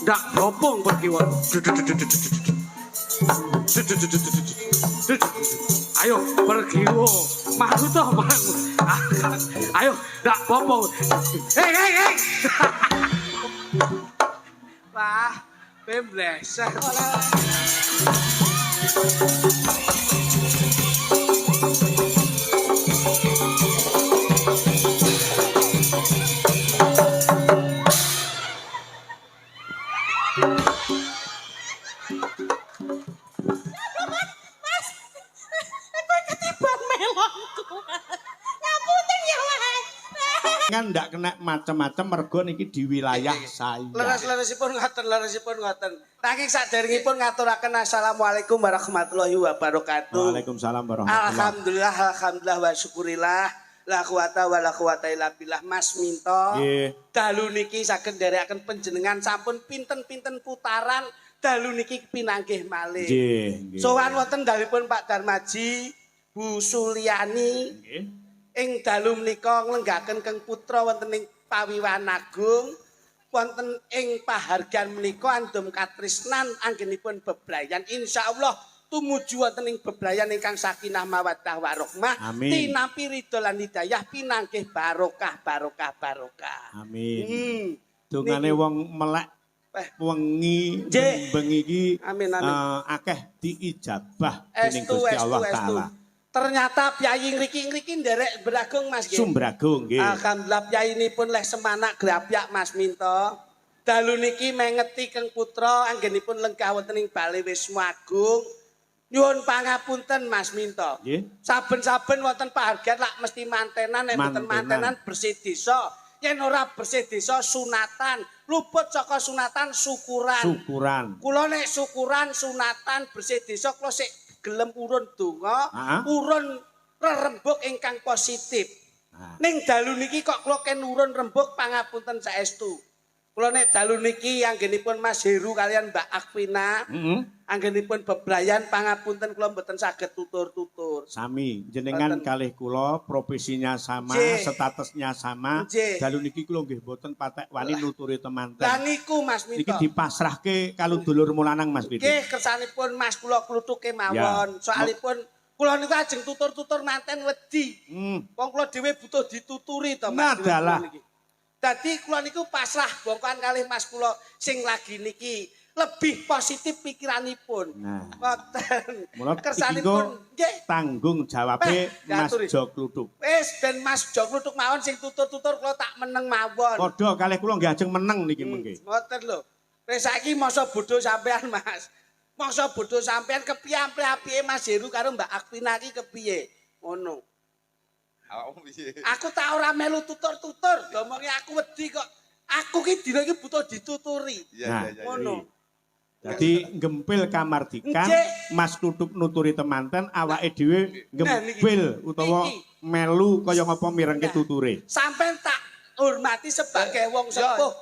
ndak bopong pergi won. Ayo pergi wo. Malu toh malu. Ayo ndak bopong. Hei. Wah, pembleser. Kan ndak kena macam-macam mergo niki di wilayah saya. Leres-leresipun ngoten. Nanging saderengipun ngaturaken assalamualaikum warahmatullahi wabarakatuh. Waalaikumsalam warahmatullahi. Alhamdulillah wa syukurillah. La quwata wa la quwata illa billah. Mas Minto. Nggih. Dalu niki saged nderekaken panjenengan sampun pinten-pinten putaran dalu niki pinanggih malih. Nggih. Sowan wonten dalipun Pak Darmaji, Bu Suliani. Nggih. Ing dalu menika nglenggaken Keng Putra wonten ing Pawiwan Agung wonten ing pahargan menika andum katresnan anggenipun bebrayan insyaallah tumuju wonten ing bebrayan ingkang sakinah mawaddah warahmah tinampi ridho lan hidayah pinanggih barokah. Amin. Dongane wong melek wengi bengi iki akeh diijabah dening Gusti Allah taala. Ternyata piyai ngriki-ngriki nderek Bragung Mas nggih. Sumbragung nggih. Alhamdulillah piyayinipun leh semanak grapyak Mas Minto. Dalu niki mengeti Keng Putra anggenipun lenggah wonten ing Bale Wisma Agung. Nyuwun pangapunten Mas Minto. Nggih. Saben-saben wonten pahargyan lak mesti mantenan nek mboten mantenan bersih desa. Yen ora bersih desa sunatan, luput saka sunatan syukuran. Kula nek syukuran sunatan bersih desa kula sik gelem urun donga, urun rerembug ingkang positif. Ning dalu niki kok kula ken urun rembug pangapunten saestu. Kula nek dalu niki anggenipun Mas Heru kalian Mbak Akvina, anggenipun bebrayan pangapunten kula mboten saged tutur-tutur. Sami, jenengan kalih kula profesinya sama, statusnya sama. Dalu niki kula nggih mboten patek wani nuturi temanten. Lah niku Mas Minto. Niki dipasrahke kalau dulur mulanang Mas Piti. Nggih, kersanipun Mas kula klutuke mawon. Soalipun kula niku ajeng tutur-tutur manten wedi. Wong kula dhewe butuh dituturi to Mas. Nadalah. Dadi kula niku pasrah bongkohan kalih Mas kula sing lagi niki lebih positif pikiranipun. Ngoten. Kersanipun nggih tanggung jawabe Mas Jo Kluthuk. Wis ben Mas Jo Kluthuk mawon sing tutur-tutur kula tak meneng mawon. Padha kalih kula nggih ajeng meneng niki mengke. Ngoten lho. Wis saiki masa bodho sampean Mas. Masa bodho sampean kepiye apike Mas Heru karo Mbak Akvina iki kepiye? Ngono. Aku tak ora melu tutur-tutur, ngomongi aku wedi kok. Aku ki dina iki butuh dituturi. Ngono. Jadi gempil kamardikan, Mas Kluthuk nuturi temanten, awake dhewe gempil utawa melu kaya ngapa mirengke tuture. Sampeyan tak hormati sebagai wong sepuh.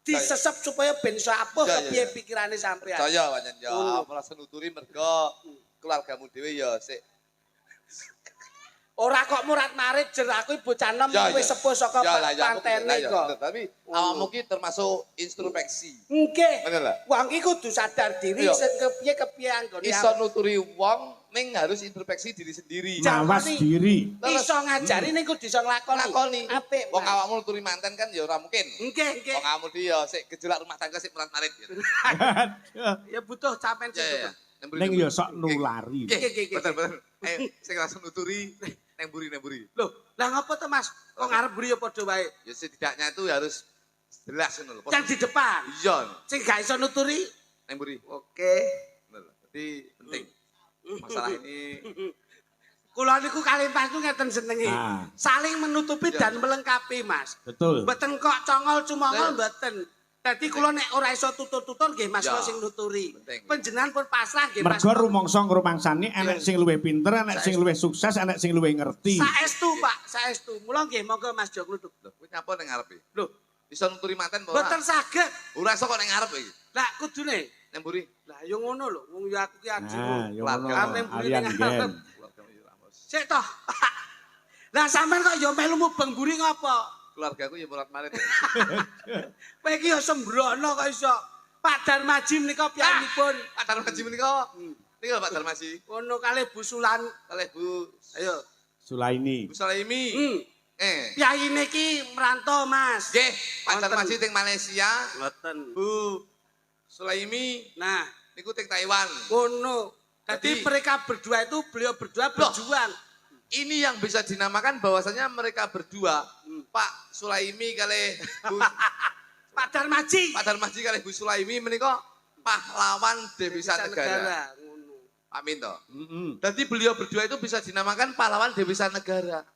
Disesep supaya ben sapuh kepiye pikirane sampeyan. Saya pancen ya, merasa nuturi mergo keluargamu dhewe ya sik. Ora kok murat-marit jer aku bocah enom wis sepuh saka pantene kok. Tapi awakmu ki termasuk introspeksi. Nggih. Bener lah. Wong iki kudu sadar diri kepiye anggone. Iso nuturi wong ning harus introspeksi diri sendiri. Mawas diri. Iso ngajari ning kudu iso nglakoni. Apik. Wong awakmu nuturi manten kan ya ora mungkin. Nggih. Wong awakmu dhewe ya sik gejolak rumah tangga sik murat-marit. Ya butuh sampean sing ning ya sok nulari. Bener. Sing langsung nuturi neng buri. Loh, lah ngapa to Mas? Kok ngarep buri ya padha wae. Ya setidaknya itu harus jelas ngono lho. Yang di depan. Iya. Sing gak iso nuturi neng buri. Oke. Bener. Jadi penting. Masalah ini kula niku kalih panjenengan ngeten senenge. Saling menutupi dan melengkapi, Mas. Betul. Mboten kok congol-cumongol mboten. Dadi kula nek ora iso tutur-tutur nggih Mas kula sing nuturi. Panjenengan pun pasrah nggih Mas. Mergo rumangsa ngrumangsani enek sing luwih pinter, enek sing luwih sukses, enek sing luwih ngerti. Saestu Pak, saestu. Mula nggih monggo Mas Jo Kluthuk. Lho, kuwi nyapa ning ngarepe? Lho, iso nuturi manten apa ora? Mboten saged. Ora iso kok ning ngarep iki. Lah kudune Neng buri. Lah yo ngono lho, wong yo aku ki aji. Yo ngono. Neng buri ning ngarep. Sik toh. Lah sampean kok yo melu mubeng buri ngopo? Keluargaku ya murat-marit. Kowe iki yo sembrono kok iso. Pak Darmaji menika piyambakipun. Pak Darmaji menika. Niki lho Pak Darmaji. Ono kalih Bu Sulan. Kalih Bu. Ayo. Sulaini. Bu Sulaimi. Piyayine iki merantau, Mas. Nggih, Pak Darmaji teng Malaysia. Mboten. Bu Sulaimi. Nah, niku teng Taiwan. Ono. Jadi mereka berdua itu beliau berdua berjuang. Ini yang bisa dinamakan bahwasanya mereka berdua, Pak Sulaimi kalih Bu Pak Darmaji. Pak Darmaji kalih Bu Sulaimi menika pahlawan Devisa Negara. Pak Minto. Jadi beliau berdua itu bisa dinamakan pahlawan Devisa Negara.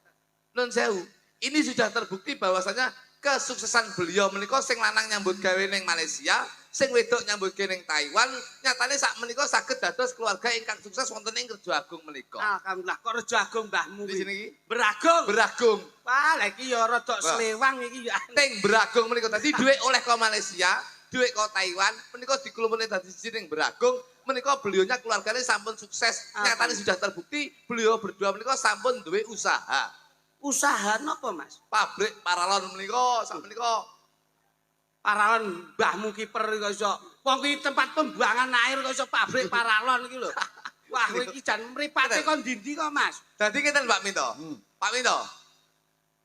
Nun sewu. Ini sudah terbukti bahwasanya kesuksesan beliau menika sing lanang nyambut gawe ning Malaysia, sing wedok nyambut gawe ning Taiwan, nyatane sak menika saged dados keluarga ingkang sukses wonten ing Rejo Agung menika. Alhamdulillah kok Rejo Agung mbahmu di sini iki Beragung. Beragung. Wah, lha iki ya rada slewang iki ya. Teng Beragung menika dadi dhuwit oleh ke Malaysia, dhuwit ke Taiwan, menika dikumpulne dadi siji ning Beragung, menika beliaunya keluarganya sampun sukses. Nyatane sudah terbukti beliau berdua menika sampun duwe usaha. Usaha napa, Mas? Pabrik paralon menika sak menika. Paralon mbahmu kiper kok iso. Wong kuwi tempat pembuangan air kok iso pabrik paralon iki lho. Wah, kowe iki jan mripate kok ndi-ndi kok, Mas? Dadi ngeten Pak Minto. Pak Minto.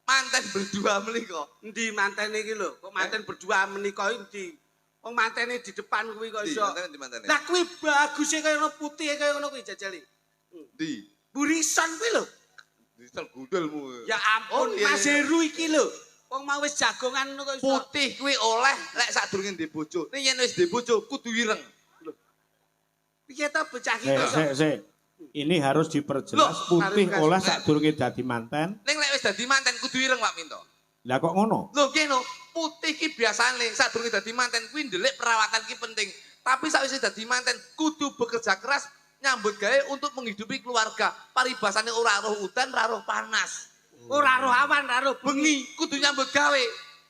Manten berdua menika. Endi mantene iki lho? Kok manten berdua menika endi? Wong mantene di depan kuwi kok iso. Lah kuwi baguse kaya ngono putih kaya ngono kuwi jajali. Ndi? Burisan kuwi lho. Disel gudulmu. Ya ampun, Mas Heru iki lho. Wong mau wis jagongan ngono kok iso. Putih kuwi oleh lek sadurunge ndek bojo. Nek yen wis ndek bojo kudu ireng. Lho. Piye ta bocah iki kok iso? Sik. Ini harus diperjelas putih oleh sadurunge dadi manten. Ning lek wis dadi manten kudu ireng Pak Minto. Lah kok ngono? Lho nggih no, putih ki biasane sadurunge dadi manten kuwi ndelik perawatan ki penting. Tapi sakwise dadi manten kudu bekerja keras nyambut gawe untuk menghidupi keluarga. Paribasane ora roh udan, ora roh panas. Ora roh awan, ora roh bengi, kudu nyambut gawe.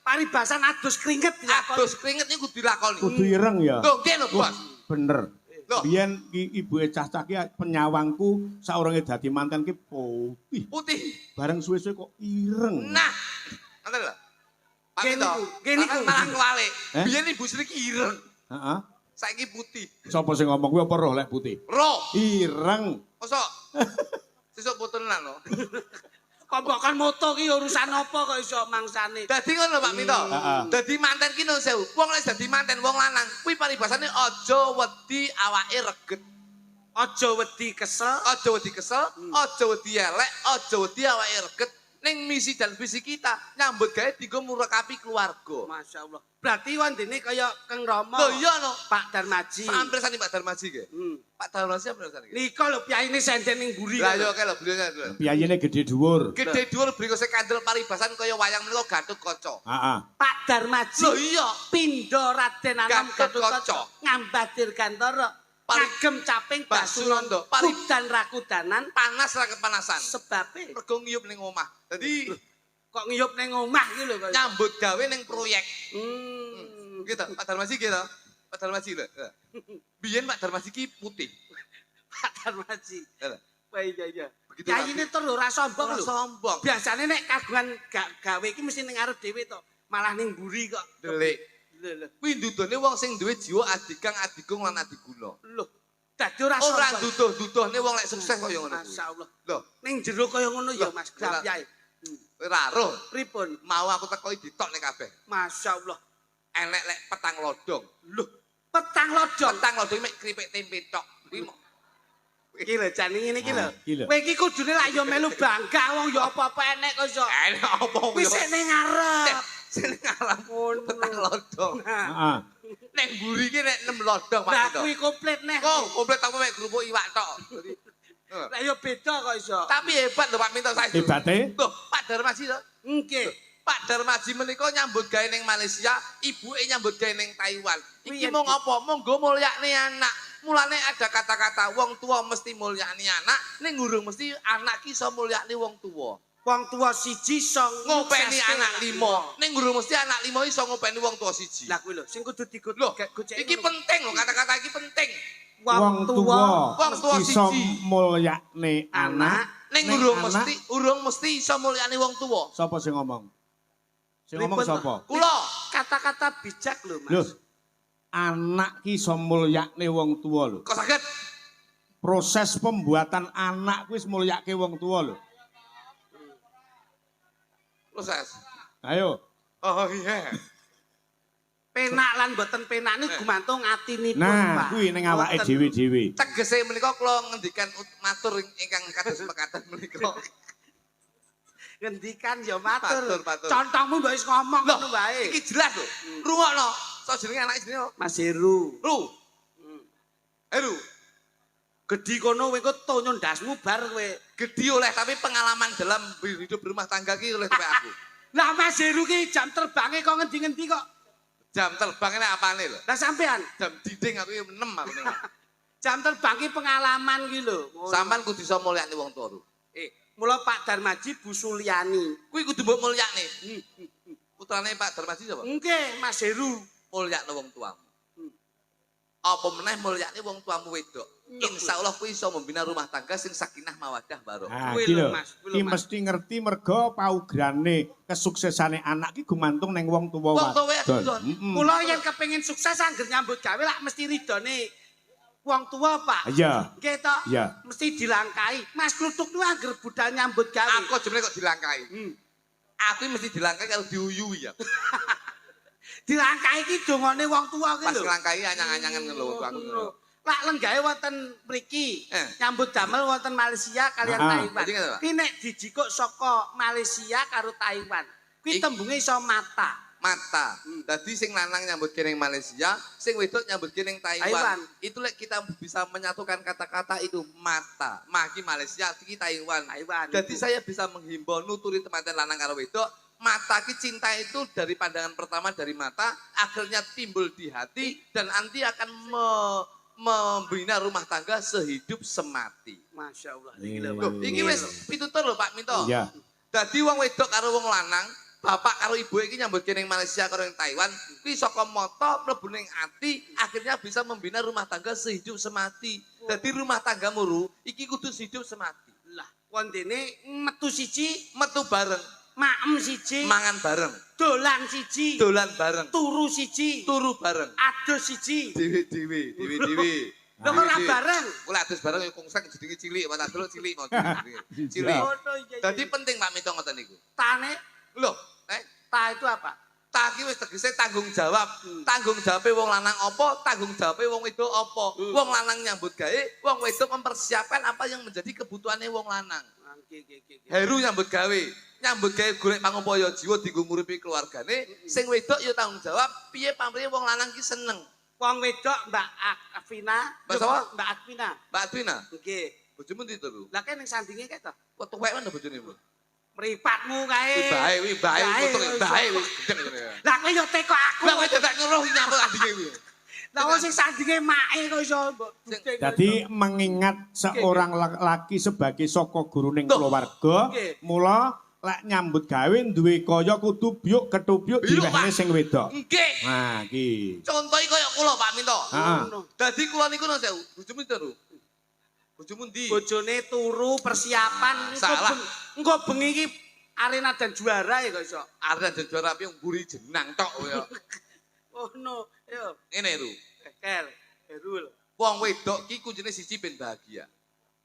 Paribasan adus keringet dilakoni. Adus keringet niku kudu dilakoni. Kudu ireng ya. Lho nggih lho, Bos. Bener. Biyen ibuke cah-cah ki penyawangku saurunge dadi manten ki putih. Putih. Bareng suwe-suwe kok ireng. Nah, ngoten lho. Pak Minto, niku malah kewalik. Biyen Ibu Sri ki ireng. Heeh. Saiki putih. Sapa sing ngomong kuwi apa roh lek putih? Roh. Ireng. Mosok. Sesuk putenan lho. Kok bukan moto ki urusan apa kok iso mangsane. Dadi ngono Pak Minto. Dadi manten ki nun sewu. Wong lek dadi manten wong lanang kuwi paribasane aja wedi awake reget. Aja wedi kesel, aja wedi kesel, aja wedi elek, aja wedi awake reget. Ning misi dan visi kita nyambut gawe dienggo murakapi keluarga. Masyaallah. Berarti wandene kaya Kang Rama. Lho iya no. Pak Darmaji. Sampir sani Pak Darmaji nggih. Pak Darmaji apa sani? Nika lho piyayine senden ning mburi. Lah yo kaya lho beliau. Piyayine gedhe dhuwur. Gedhe dhuwur brikose kandel paribasan kaya wayang menika Gatot Kaca. Heeh. Pak Darmaji. Lho iya. Pindha Raden Anom Gatot Kaca. Ngambadir Gantara. Kagem caping Basunanda. Kudan rakudanan, panas ra kepanasan. Sebabe mergo ngiyup ning omah. Dadi kok ngiyup ning omah iki lho kok. Nyambut gawe ning proyek. Gitu, Pak Darmaji gitu. Pak Darmaji lho. Biyen Pak Darmaji ki putih. Pak Darmaji. Wah iya. Begitu. Yayine tur ora sombong lho. Sombong. Biasane nek kagungan gawe iki mesti ning arep dhewe to. Malah ning mburi kok. Delik. Kuwi ndudone wong sing duwe jiwa adigang adigung lan adiguna. Lho, dadi ora sombong. Ora duduh-duduhne wong lek sukses kaya ngono kuwi. Masyaallah. Lho, ning jero kaya ngono ya Mas Gapyae. Ora roh. Pripun? Mau aku tekoki ditokne kabeh. Masyaallah. Enek lek petang lodong. Lho, petang lodong. Petang lodong mek kripik tempe tok. Kuwi iki lho jan ngene iki lho. Kowe iki kudune lak yo melu bangga wong yo apa-apa enek kok iso. Enek apa yo. Wis ning ngarep. Sing ngalam petang lodong. Heeh. Nek mburi ki nek 6 lodong Pak. Lah kuwi komplit neh. Kok komplit apa mek kerupuk iwak tok. Lah yo beda kok iso. Tapi hebat lho Pak Minto saiki. Hebate? Lho, Pak Darmaji to. Nggih. Pak Darmaji menika nyambut gawe ning Malaysia, ibuke nyambut gawe ning Taiwan. Iki mung apa? Monggo mulyakne anak. Mulane ada kata-kata wong tua mesti mulyakne anak, ning ngurung mesti anak ki iso mulyakne wong tua. Wong tua siji iso ngopeni anak 5. Ning ngurung mesti anak 5 iso ngopeni wong tua siji. Lah kuwi lho sing kudu digocek. Lho, iki penting lho kata-kata iki penting. Wong tua iso iso mulyakne anak, ning urung mesti iso mulyakne wong tua. Sapa sing ngomong? Sing ngomong sapa? Kula. Kata-kata bijak lho Mas. Lho. anak ki iso mulyakne wong tuwa lho. Kok saged? Proses pembuatan anak kuwi wis mulyake wong tuwa lho. Proses. Ayo. Oh iya. Penak lan mboten penak niku gumantung atinipun, Nah, Pak. kuwi ning awake dhewe-dhewe. Tegese menika kula ngendikan matur ingkang kados mekaten menika. Ngendikan ya matur. Matur. Contohmu mbok wis ngomong ngono wae. Iki jelas lho. Rungokno. Sok jenenge anake jenenge apa? Mas Heru. Ru. Heru. Gedhi kono kowe kok tonyo ndasmu bar kowe. Gedhi oleh tapi pengalaman dalam hidup berumah tangga ki oleh sampai aku. Lah Mas Heru ki jam terbange kok ngendi-ngendi kok. Jam terbang ini apane lho? Lah sampean Jam dinding aku 6 aku ning. jam terbang ki pengalaman ki lho. Sampan kudu iso mulyakne wong tuwa. Mula Pak Darmaji Bu Suliani. Kuwi kudu mbok mulyakne. Putrane Pak Darmaji sapa? Nggih, Mas Heru. Mulyakne wong tuamu. Apa meneh mulyakne wong tuamu wedok. Insyaallah kuwi iso membina rumah tangga sing sakinah mawaddah barokah. Nah, Kuwi iki lho, lho. Mas, kuwi lho, Ki Mas. mesti ngerti merga paugrane kesuksesane anak ki gumantung ning wong tuwa Wong tuwa wadon. wadon. Mula yen kepengin sukses angger nyambut gawe lak mesti ridone wong tua, Pak. Iya. Nggih to? Iya. Mesti dilangkai. Mas Kluthuk niku angger budal nyambut gawe. Aku jemene kok dilangkai. Aku mesti dilangkai kalau diuyu ya. Dilangkai ki dongane wong tua ki Pas lho. ngelangkai anyang-anyangan ngono wong tuaku ngono. Lak lenggahe wonten mriki. Nyambut damel wonten Malaysia kalian Taiwan. Jadi ngono, Pak? Ki nek dijikuk saka Malaysia karo Taiwan. Kuwi tembunge iso mata. Mata. Dadi sing lanang nyambut ning Malaysia, sing wedok nyambut ning Taiwan. Taiwan. Itu lek kita bisa menyatukan kata-kata itu mata. Maki Malaysia, iki Taiwan. Jadi saya bisa menghimbau nuturi teman-teman lanang karo wedok, mata ki cinta itu dari pandangan pertama dari mata, akhirnya timbul di hati dan nanti akan membina rumah tangga sehidup semati. Masya Allah. Loh, iki wis pitutur lho Pak Minto. Iya. Dadi wong wedok karo wong lanang, bapak karo ibu iki nyambut ning Malaysia karo ning Taiwan, kuwi saka mata mlebu ning ati, akhirnya bisa membina rumah tangga sehidup semati. Dadi rumah tanggamu Ru, iki kudu sehidup semati. Lah, kondene metu siji, Metu bareng, maem siji, mangan bareng, dolan siji, dolan bareng, turu siji, turu bareng. adus siji. Dewe-dewe. Lho kok ora bareng? Kula adus bareng ya kongseng jenenge cilik, watak delok cilik mau jenenge. Cilik. Oh, iya. Dadi penting Pak Minto ngoten niku. Tane, Loh, ta itu apa? ta ki wis tegese tanggung jawab. Tanggung jawabe wong lanang apa, tanggung jawabe wong wedok apa. Wong lanang nyambut gawe, wong wedok mempersiapkan apa yang menjadi kebutuhannya wong lanang. Heru nyambut gawe. Nyambut gawe golek pangupaya jiwa dienggo nguripi keluargane, sing wedok ya tanggung jawab piye pamrih wong lanang ki seneng. Wong wedok Mbak Afina. Mbak sapa? Mbak Afina. Mbak Adwina, Nggih. bojomu ndi to, Lu? Lah kene sandinge kek to. Kok tuwek mana bojone, Bu? Mripatmu kae. Wi bae, utuk bae wis gedeng ngene ya. Lah kowe yo teko aku. Lah kowe dadak ngeruh nyambut adine kuwi. Lah wong sing sandinge make kok iso mbok dudek. Jadi mengingat seorang laki sebagai saka guruning keluarga, Nggih. mula lek nyambut gawe duwe kaya kudu byuk ketubyuk Byuk, diwehne Pak. sing wedok. Nggih. Nah, iki. Contohi kaya kula Pak Minto. Heeh. Dadi kula niku nuwun sewu, bojomu ndi, Ru? Bojomu ndi? Bojone turu persiapan Salah. engko bengi iki arena dan juara ya kok iso. Arep dadi juara api mburi jenang tok ya. Oh no, yo. Ngene, Ru. Kel, Herul. Wong wedok ki kuncine siji ben bahagia.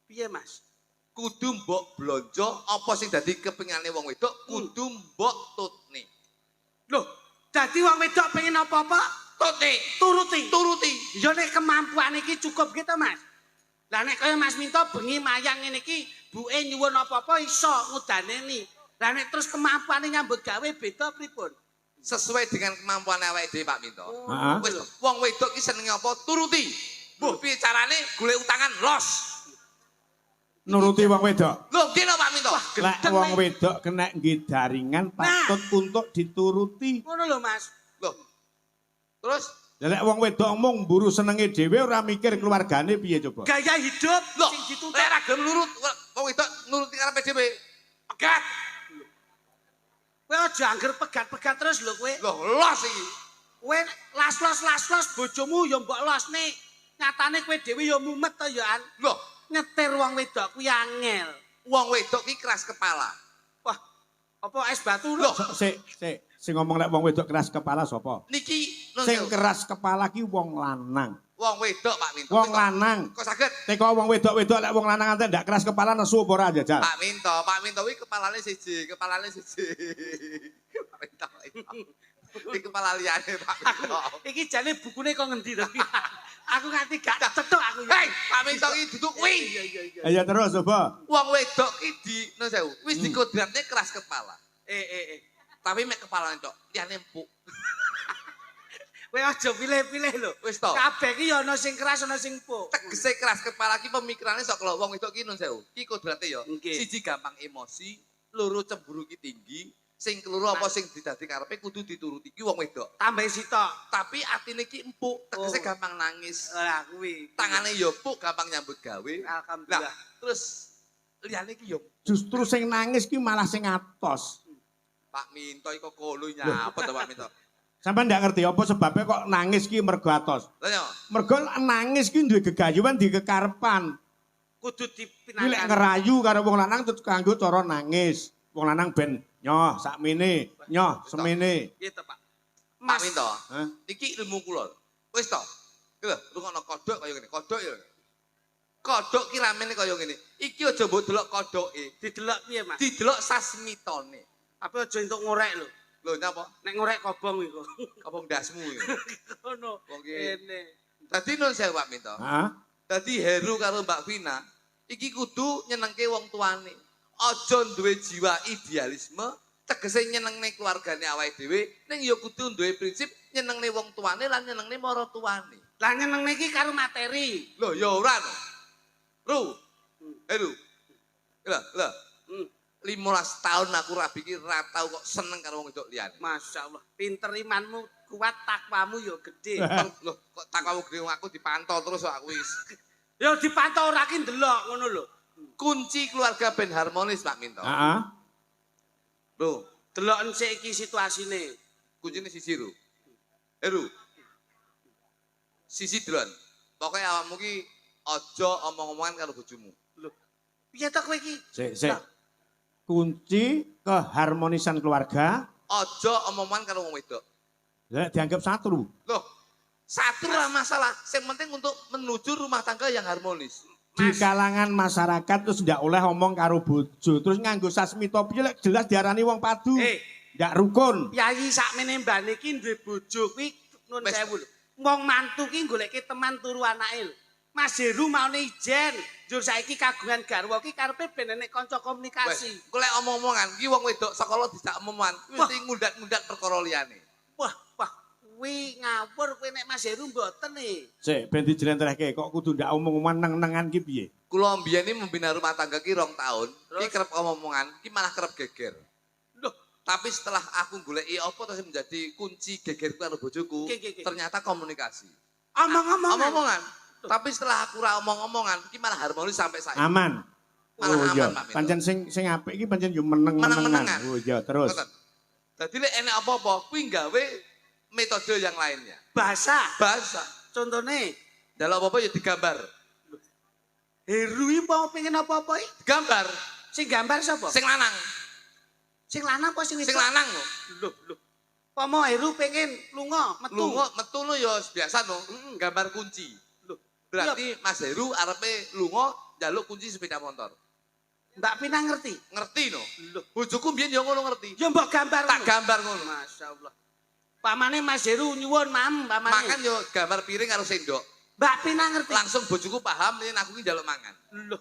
Piye, Mas? Kudu mbok blonjo apa sing dadi kepingane wong wedok kudu mbok tutne. Loh, dadi wong wedok pengen apa-apa Tutne, turuti. turuti. Ya nek kemampuan iki cukup gitu, Mas. Lah nek kaya Mas Minto bengi mayang ngene iki, buke nyuwun apa-apa iso ngudaneni. Lah nek terus kemampuane nyambut gawe beda pripun? Sesuai dengan kemampuan awake dhewe Pak Minto. Heeh. Wis wong wedok ki senenge apa? Turuti. Mbuh piye carane golek utangan los. Nuruti wong wedok. Lho, kene Pak Minto. Lek wong wedok kena nggih daringan patut untuk dituruti. Ngono lho, Mas. Loh. Terus Lek wong wedok mung mburu senenge dhewe ora mikir keluargane piye coba. Gaya hidup lho, sing dituntut. lek ra gelem nurut wong wedok nuruti karepe dhewe. Pegat. Kowe aja angger pegat-pegat terus lho kowe. Loh, los iki. Kowe las-los bojomu ya mbok losne. Nyatane kowe dhewe ya mumet to ya an. Loh, Nyetir wong wedok kuwi angel. wong wedok ki keras kepala. Wah, apa es batu lho? Loh, Sik. Sing ngomong lek wong wedok keras kepala sapa? Niki Sing keras kepala ki wong lanang. wong wedok Pak Minto. Wong lanang. Kok saged? Teko wong wedok-wedok lek wong lanang ate ndak keras kepala nesu apa ora jajal? Pak Minto kuwi kepalane siji. Pak Minto. Iki kepala liyane Pak Minto. Iki jane bukune kok ngendi to? Aku nganti gak cetok aku. Hei, Pak Minto iki duduk kuwi. Ayo terus coba. Wong wedok ki di nun sewu, wis dikodratne keras kepala. Tapi mek kepalane tok, liyane empuk. Kowe aja pilih-pilih lho. Wis to. Kabeh ki ya ana sing keras ana sing empuk. Tegese keras kepala ki pemikirane sok lho wong wedok ki nun sewu. Ki kodrate ya. Siji gampang emosi, loro cemburu ki tinggi, sing keloro apa sing didadi karepe kudu dituruti ki wong wedok. Tambah sitok. Tapi atine ki empuk, tegese gampang nangis. Lah kuwi. Tangane ya empuk, gampang nyambut gawe. Alhamdulillah. Lah, terus liyane ki ya Justru sing nangis ki malah sing atos. Pak Minto iku kono nyapet to Pak Minto. Sampai ndak ngerti apa sebabnya kok nangis ki mergo atos. Lah ya. Mergo nangis ki duwe gegayuhan di kekarepan. Kudu Ki lek dipinangan. ngerayu karo wong lanang terus kanggo cara nangis. Wong lanang ben nyoh sakmene, nyoh semene. Piye to, Pak? Pak Minto. Hah? Iki ilmu kula. Wis to. Iki lho, rungokno kodhok kaya ngene. Kodhok ya. Kodhok ki ramene kaya ngene. Iki aja mbok delok kodhoke, Didelok piye, Mas? didelok sasmitone. Tapi aja entuk ngorek lho. Lho nyapa? Nek ngorek kobong iku. Apa ndasmu iki? Ngono. Wong ki. Kene. Dadi nun sewu Pak Minto. Heeh. Dadi Heru karo Mbak Vina iki kudu nyenengke wong tuane. Aja duwe jiwa idealisme, tegese nyenengne keluargane awake dhewe, ning ya kudu duwe prinsip nyenengne wong tuane lan nyenengne maratuwane. Lah nyenengne iki karo materi. Lho ya ora no. Ru. Heru. Lho. 15 tahun aku rabi ki ra tau kok seneng karo wong wedok liyane. Masyaallah, pinter imanmu kuat, takwamu yo gede. Lho, kok takwamu gede aku dipantau terus kok aku wis. Yo dipantau ora ki ndelok ngono lho. Kunci keluarga ben harmonis Pak Minto. Heeh. Lho, Delok sik iki situasine. kuncine sisi Ru. Heru. Sisi dron. Pokoke awakmu ki aja omong-omongan karo bojomu. Lho. Piye to kowe iki? Sik. Kunci keharmonisan keluarga Aja omongan karo wong wedok. lek dianggap satu. Loh, satu lah masalah. Yang penting untuk menuju rumah tangga yang harmonis. Di kalangan masyarakat terus ndak oleh ngomong karo bojo, terus nganggo sasmita piye lek jelas diarani wong padu. Ndak rukun. Yayi sakmene mbane iki duwe bojo kuwi nun sewu lho. Wong mantu ki goleke teman turu anake lho. Mas Heru maune ijen, njur saiki kagungan garwa ki karepe ben enek kanca komunikasi. Golek omong-omongan, ki wong wedok sekolah dijak omongan, mesti ngundat-ngundat perkara liyane. Wah, kuwi ngawur kowe nek Mas Heru mboten e. Sik ben dijelentrehke kok kudu ndak omong-omongan neng-nengan ki piye? Kula mbiyen iki membina rumah tangga ki 2 tahun, ki kerep omong-omongan, ki malah kerep geger. Loh, tapi setelah aku goleki apa terus menjadi kunci gegerku karo bojoku, ternyata komunikasi. Omong-omongan. Tapi setelah aku ra omong-omongan, iki malah harmonis sampai saiki. Aman. Malah Oh iya, aman, Pak Minto. pancen sing apik iki pancen yo meneng-menengan. Oh iya, terus. Dadi lek enek apa-apa kuwi gawe metode yang lainnya. bahasa. Contone, Contone, dalam apa-apa ya digambar. Heru iki mau pengen apa-apa iki? Gambar Sing gambar sapa? sing lanang. Sing lanang apa sing Sing lanang lho. Lho. Pomo Heru pengen lunga, metu. Metu lho ya biasa no, gambar kunci. Lho. Berarti Mas Heru arepe lunga njaluk kunci sepeda motor. Mbak Pina ngerti? Ngerti no? Lho. Bojoku mbiyen ya ngono ngerti. Ya mbok gambar. Tak gambar ngono. Masyaallah. Pamane Mas Heru nyuwun pamane. Makan yo gambar piring karo sendok. Mbak Pina ngerti. Langsung bojoku paham yen aku ki njaluk mangan. Lho.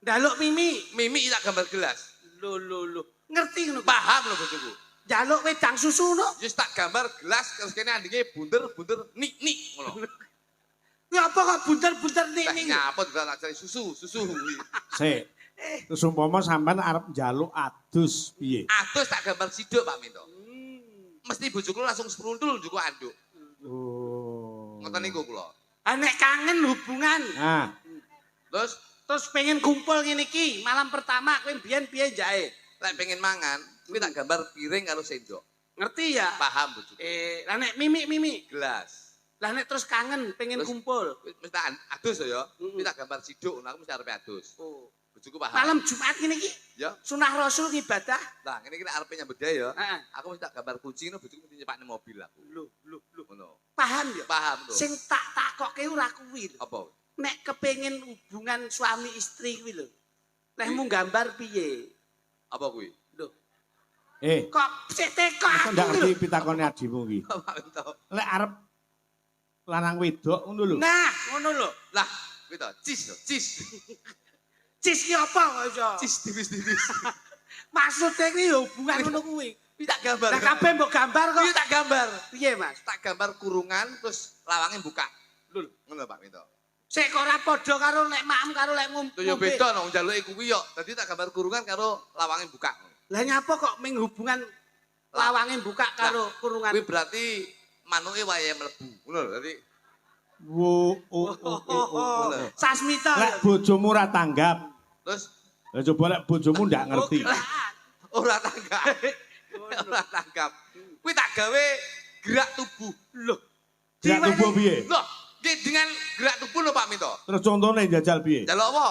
Njaluk Mimi. Mimi tak gambar gelas. Lho. Ngerti ngono. Paham lho bojoku. Njaluk wedang susu no. Wis tak gambar gelas terus kene andinge bunder nik ngono. Ya apa kok bunter-bunter nih. Nyapa juga tak cari susu. Sik. Terus umpama sampean arep njaluk adus piye? Adus tak gambar siduk Pak Minto. Mesti bojoku langsung sprundul juga anduk. Oh. Ngoten niku kula. Nek kangen hubungan. Nah, Terus pengen kumpul ngene iki, malam pertama kowe mbiyen piye jae? lek pengen mangan, kuwi tak gambar piring karo sendok. Ngerti ya? Paham bojoku. Lah nek Mimi. Gelas. Lah nek terus kangen pengen Terus, kumpul. Wis tak adus ya. Kuwi tak gambar siduk, aku mesti arepe adus. Oh. Bojoku paham. Malam Jumat ngene iki. Ya. Sunah Rasul ibadah. Lah, ngene iki nek arepe nyambut gawe ya. Heeh. Aku mesti tak gambar kucing bojoku mesti nyepakne mobil aku. Lho. Ngono. Paham ya? Paham to. Sing tak takokke ora kuwi lho. Apa? Nek kepengin hubungan suami istri kuwi lho. Lehmu gambar piye? Apa kuwi? Lho. Kok Sik teko aku aku ndak lho. ngerti pitakone adimu iki. Pak Minto. Lek arep lanang wedok ngono lho. Nah, ngono lho. Lah, kuwi to, cis. Cis ki apa kok iso? Cis tipis-tipis. Maksudnya kuwi ya hubungan ngono kuwi. Iki tak gambar. Lah kabeh mbok gambar kok. Iki tak gambar. Piye, Mas? Tak gambar kurungan terus lawangnya buka. Lho, ngono Pak Minto. Sik kok ora padha karo nek makmu karo lek ngombe. Lho ya beda no njaluke kuwi yo. Dadi tak gambar kurungan karo lawangnya buka. Lah nyapa kok ming hubungan lawange buka karo kurungan. Kuwi berarti manuke wayahe mlebu. Ngono lho. Dadi Sasmita. Lek bojomu ora tanggap. terus Lah coba lek bojomu ndak ngerti. ora tanggap. Ora tanggap. Kuwi tak gawe gerak tubuh. Loh. Gerak tubuh piye? Loh, nggih dengan gerak tubuh lho Pak Minto. Terus contone njajal piye? Jaluk apa?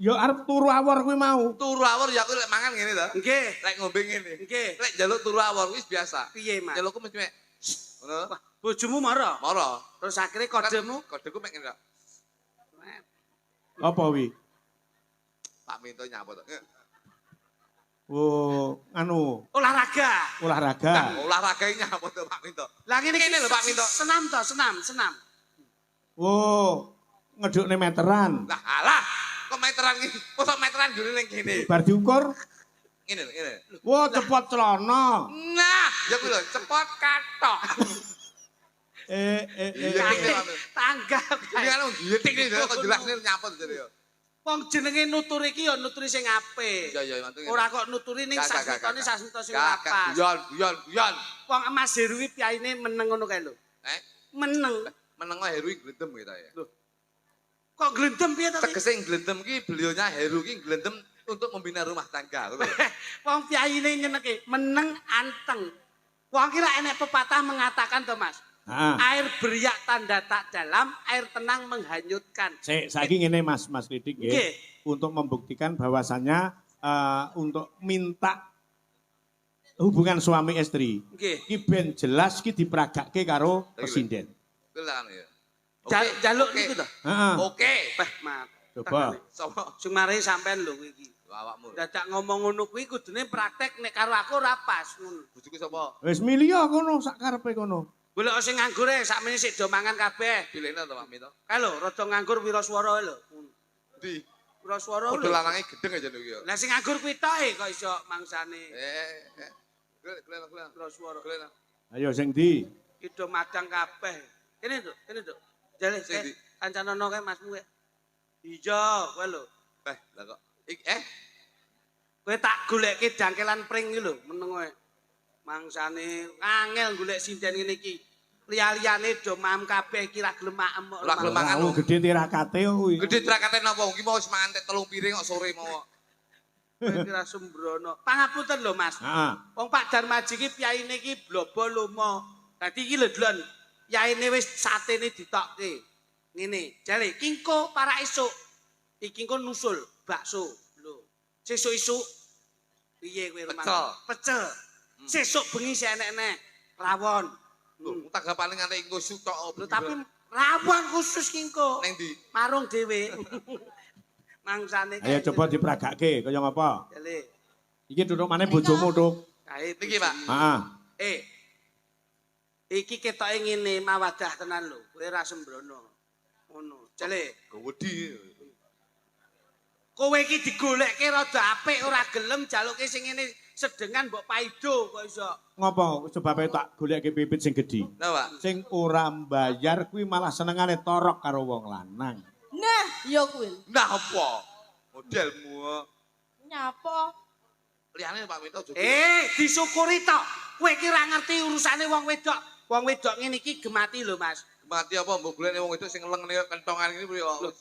Ya arep turu awor kuwi mau. Turu awor ya aku lek mangan ngene to. Nggih. Lek ngombe ngene. Nggih. Lek jaluk turu awor wis biasa. Piye, Mas? Jalukku mesti mek ngono. Wah, bojomu marah. Moro. Terus akhirnya kodemu Kodeku mek ngene. Apa wi? Pak Minto nyapa to. Oh, anu, olahraga. olahraga. Nah, olahraga ini nyapa to Pak Minto. Lah ngene Ngene lho, Pak Minto. Senam to, senam. Oh, ngedukne meteran. Lah alah, kok meteran iki? Mosok meteran dulu ning kene. Bar diukur, Ngene lho, ngene. wah cepot celana. Nah, ya kuwi lho, cepot katok. Iya, Tanggap. Ini kan ngitik nih, kok jelas nih nyapa tuh jadi ya. Wong jenenge nuturi iki ya nuturi sing apik. Iya, mantu. Ora kok nuturi ning sasmita sing ora pas. Guyon. Wong Mas Heru iki piyayine meneng ngono kae lho. Meneng. Meneng Heru glendem gitu ya. Loh. Kok glendem piye to? Tegese glendem ki beliaunya Heru ki glendem untuk membina rumah tangga. Wong piyayine nyeneke meneng anteng. Wong kira enek pepatah mengatakan to Mas. Air beriak tanda tak dalam, air tenang menghanyutkan. Saiki ngene Mas Lidik nggih. Untuk membuktikan bahwasannya untuk minta hubungan suami istri. Nggih. Ki ben jelas ki diperagakke karo presiden. Gelang ya. Jaluk niku to. Heeh. Oke. Mat. Coba. Sopo? Sing mari sampean lho kuwi iki. Awakmu. Dadak ngomong ngono kuwi kudune praktek nek karo aku ora pas ngono. Bojoku sapa? Wis milih kono sak karepe kono. Golek sing nganggur e sakmene sik do mangan kabeh. Pilihna to Pak Minto. Kae lho rada nganggur wiraswara lho. Ndi? Wiraswara lho. Padha lanange gedeng aja niku ya. Lah sing nganggur kuwi tok kok iso mangsane. Kelen. Wiraswara. Kelen. Ayo sing ndi? Ki do madang kabeh. Kene Nduk. Jale Sing ndi? kancanono kae Masmu kae. Iya, kowe lho. Lah kok Kowe tak goleke dangkelan pring iki lho, meneng kowe. Mangsane angel golek sinden ngene iki. Liya-liyane do mam kabeh iki ra gelem maem kok. Ora gelem mangan. Anu gede tirakate kuwi. Gede trakate napa? Iki mau wis mangan tek 3 piring kok sore mau. Kowe kira sembrono. Pangapunten lho Mas. Heeh. Wong Pak Darmaji iki piyayine iki blobo lomo. Dadi iki lho Dlon. Yaine wis satene ditokke. Ngene, jale kingko para esuk. Iki engko nusul bakso. Lho. Sesuk-esuk piye kowe rumah? Pecel. Sesuk bengi sik enek-enek rawon. Lho, tanggapane nganti engko esuk tok. Lho tapi rawon khusus kingko. Ning ndi? Marung dhewe. Mangsane. Ayo coba diperagakke kaya ngapa? Jale. Iki duduk maneh bojomu, Tuk. Kae Niki, Pak. Heeh. Iki ketoke ngene mawadah tenan lho. Kowe ora sembrono. Ngono. Jale. Wedi. Kowe iki digolekke rada apik ora gelem jaluke sing ngene sedengan mbok paido kok iso. Ngopo sebabe tak goleke pipit sing gedhi? Nah, Pak. Sing ora mbayar kuwi malah senengane torok karo wong lanang. Nah, ya kuwi. Nah apa? Modelmu. Nyapa? Liyane Pak Minto aja. Disyukuri to. Kowe iki ora ngerti urusane wong wedok. Wong wedok ngene iki gemati lho, Mas. Mati apa mbok golekne wong itu sing lengne kentongan iki priyo.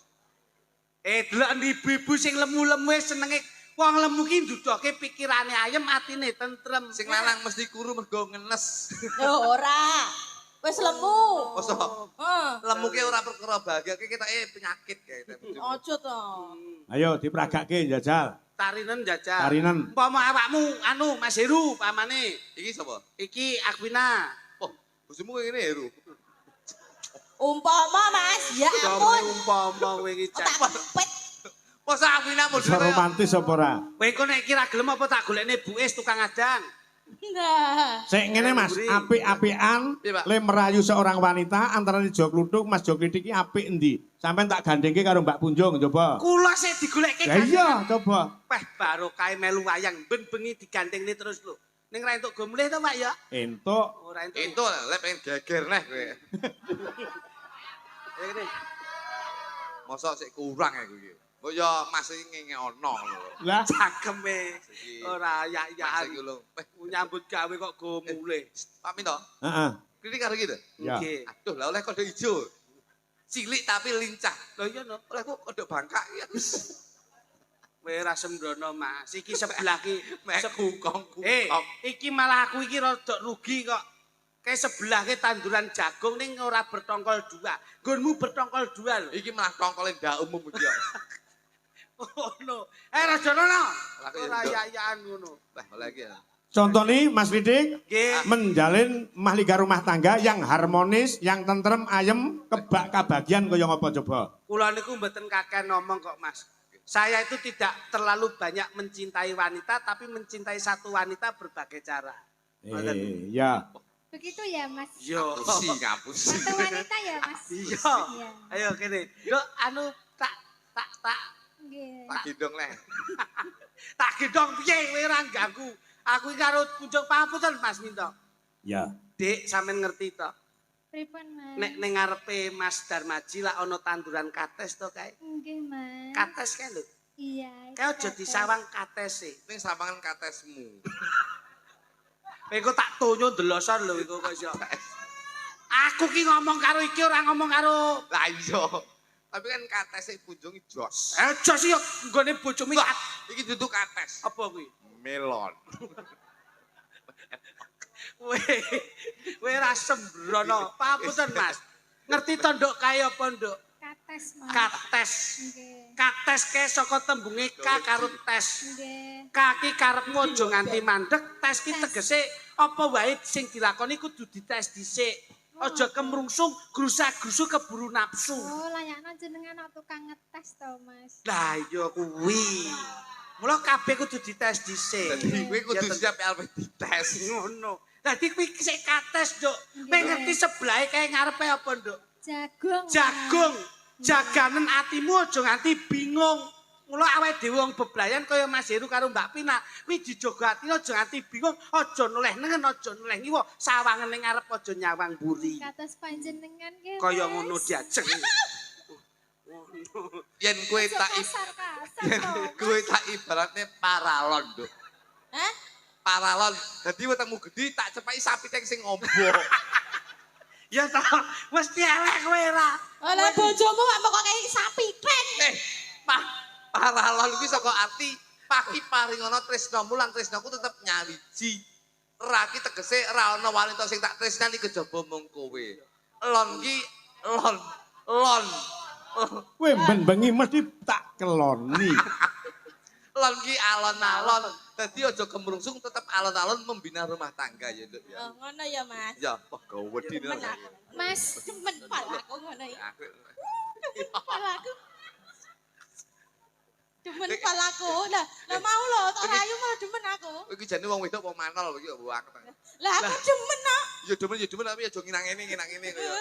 Delok ibu-ibu sing lemu-lemu senenge wong lemu ki ndudoke pikirane ayem, atine tentrem. Sing lanang mesti kuru mergo ngenes. Lho ora. Wis lemu. Masa Heeh. lemuke ora perkara bahagia ketoke penyakit kae. Aja to. Ayo diperagake njajal. Tarinen jajal. Tarinen. Umpama awakmu anu Mas Heru pamane. Iki sapa? Iki Akwina. Oh, bojomu ngene Heru. Umpama Mas, ya ampun. Umpama kowe iki Tak cak. kepet. Masa Afina Bisa modele romantis apa ora? Kowe engko nek kira gelem apa tak golekne buis tukang adang. Nah. Sik ngene Mas, apik-apikan Iya, Pak. le merayu seorang wanita antara Jo Kluthuk Mas Jo Klitik iki apik endi? Sampeyan tak gandengke karo Mbak Punjung coba. Kula sik digolekke Ya iya, coba. Peh barokahe melu wayang ben bengi digandengne terus lho. Ning ra entuk go mlih to Pak ya? Entuk. Ora entuk. itu lek pengen geger neh kowe. Ya kene. Masa sik kurang ya kowe iki. Kok ya Mas iki ngene ono lho. Lah, Cakeme. Iki. Ora Mas yak-yakan. iki lho. Nyambut gawe kok go mulih. Pak Minto, heeh. kritik karo gitu. Ya. Nggih. Aduh, lah oleh kode ijo. Cilik tapi lincah. Lho iya no. Oleh kok kode bangkak ya. Kowe ora sembrono Mas. Iki sebelah ki Mek kungkong. iki malah aku iki rada rugi kok. Kayak sebelah ki tanduran jagung ning ora bertongkol dua. Nggonmu bertongkol dua lho. Iki malah tongkole ndak umum iki. Oh no. Rajono no. Lah, kok ya Ora ndok. yak-yakan ngono. Lah oleh iki ya. Contoh nih Mas Klitik Nggih. menjalin mahliga rumah tangga yang harmonis, yang tentrem, ayem, kebak kabagian kaya ngapa coba? Kula niku mboten kakek ngomong kok Mas. Saya itu tidak terlalu banyak mencintai wanita tapi mencintai satu wanita berbagai cara. Ya. Begitu ya, Mas. Yo. Ngapusi. Satu wanita ya, Mas. Iya. Iya. Ayo kene. Dok anu tak Nggih. Tak gendong neh. tak gedong piye kowe ora ganggu. Aku iki karo kunjuk pamunten Mas Minto. Ya. Dik sampean ngerti to. Pripun, Mas? Nek ning ngarepe Mas Darmaji lak ana tanduran kates to kae. Nggih, Mas. Kates kae lho. Iya. Kae aja kates. disawang katese. Ning sampangan katesmu. Kowe kok tak tonyo ndeloson lho iku kok iso. Aku ki ngomong karo iki ora ngomong karo Lah iya. Tapi kan katese punjungi jos. aja sih yo nggone bojomu Lah, iki duduk kates. apa kuwi? Melon. Kowe ora sembrono. Papunten Mas. Ngerti to nduk kae apa nduk? Kates, Mas. Kates. Nggih. Kates kae saka tembunge ka karo tes. Nggih. Kaki karepmu aja nganti mandek, tes ki tegese apa wae sing dilakoni kudu dites dhisik. Aja kemrungsung grusak-grusu keburu nafsu. Oh, layakno jenengan tukang ngetes to, Mas. Lah iya kuwi. Mula kabeh kudu dites dhisik. Dadi kowe kudu Ya, siap LP dites. ngono. Dadi kuwi sik kates, Nduk. Kowe ngerti sebelahe kae ngarepe apa, Nduk? Jagung. Jagung. Jaganen atimu aja nganti bingung. Mula awake dhewe wong beblayan kaya Mas Heru karo Mbak Pina, kuwi dijogo atine aja nganti bingung, aja noleh nengen, aja noleh ngiwa, sawangen ning ngarep aja nyawang mburi. Kados panjenengan nggih. Kaya Mas. ngono diajeng. Yen kowe Aja tak kasar-kasar yen to, kowe tak ibaratne paralon, Nduk. Hah? Paralon. Dadi wetengmu gedhi tak cepaki sapi teng sing ombo. Ya ta, mesti elek kowe ora. Oleh bojomu kok pokoke sapi kren. Paralon kuwi saka arti paki paringana tresnamu lan tresnaku tetep nyawiji. Raki tegese ra ana wanita sing tak tresnani kejaba mung kowe. Lon ki lon. Kowe ben bengi mesti tak keloni. Lon ki alon-alon. Dadi aja kemrungsung tetep alon-alon membina rumah tangga ya, Nduk ya. Oh, ngono ya, Mas. Ya, wah gawedi Demen nih. aku. Mas, Demen palaku ngono ya. Aku Palaku. Demen palaku. Lah mau lho, tok rayu malah demen aku. iki jane wong wedok wong manol iki wae. Lah aku demen kok. Ya demen tapi aja nginang ngene kaya.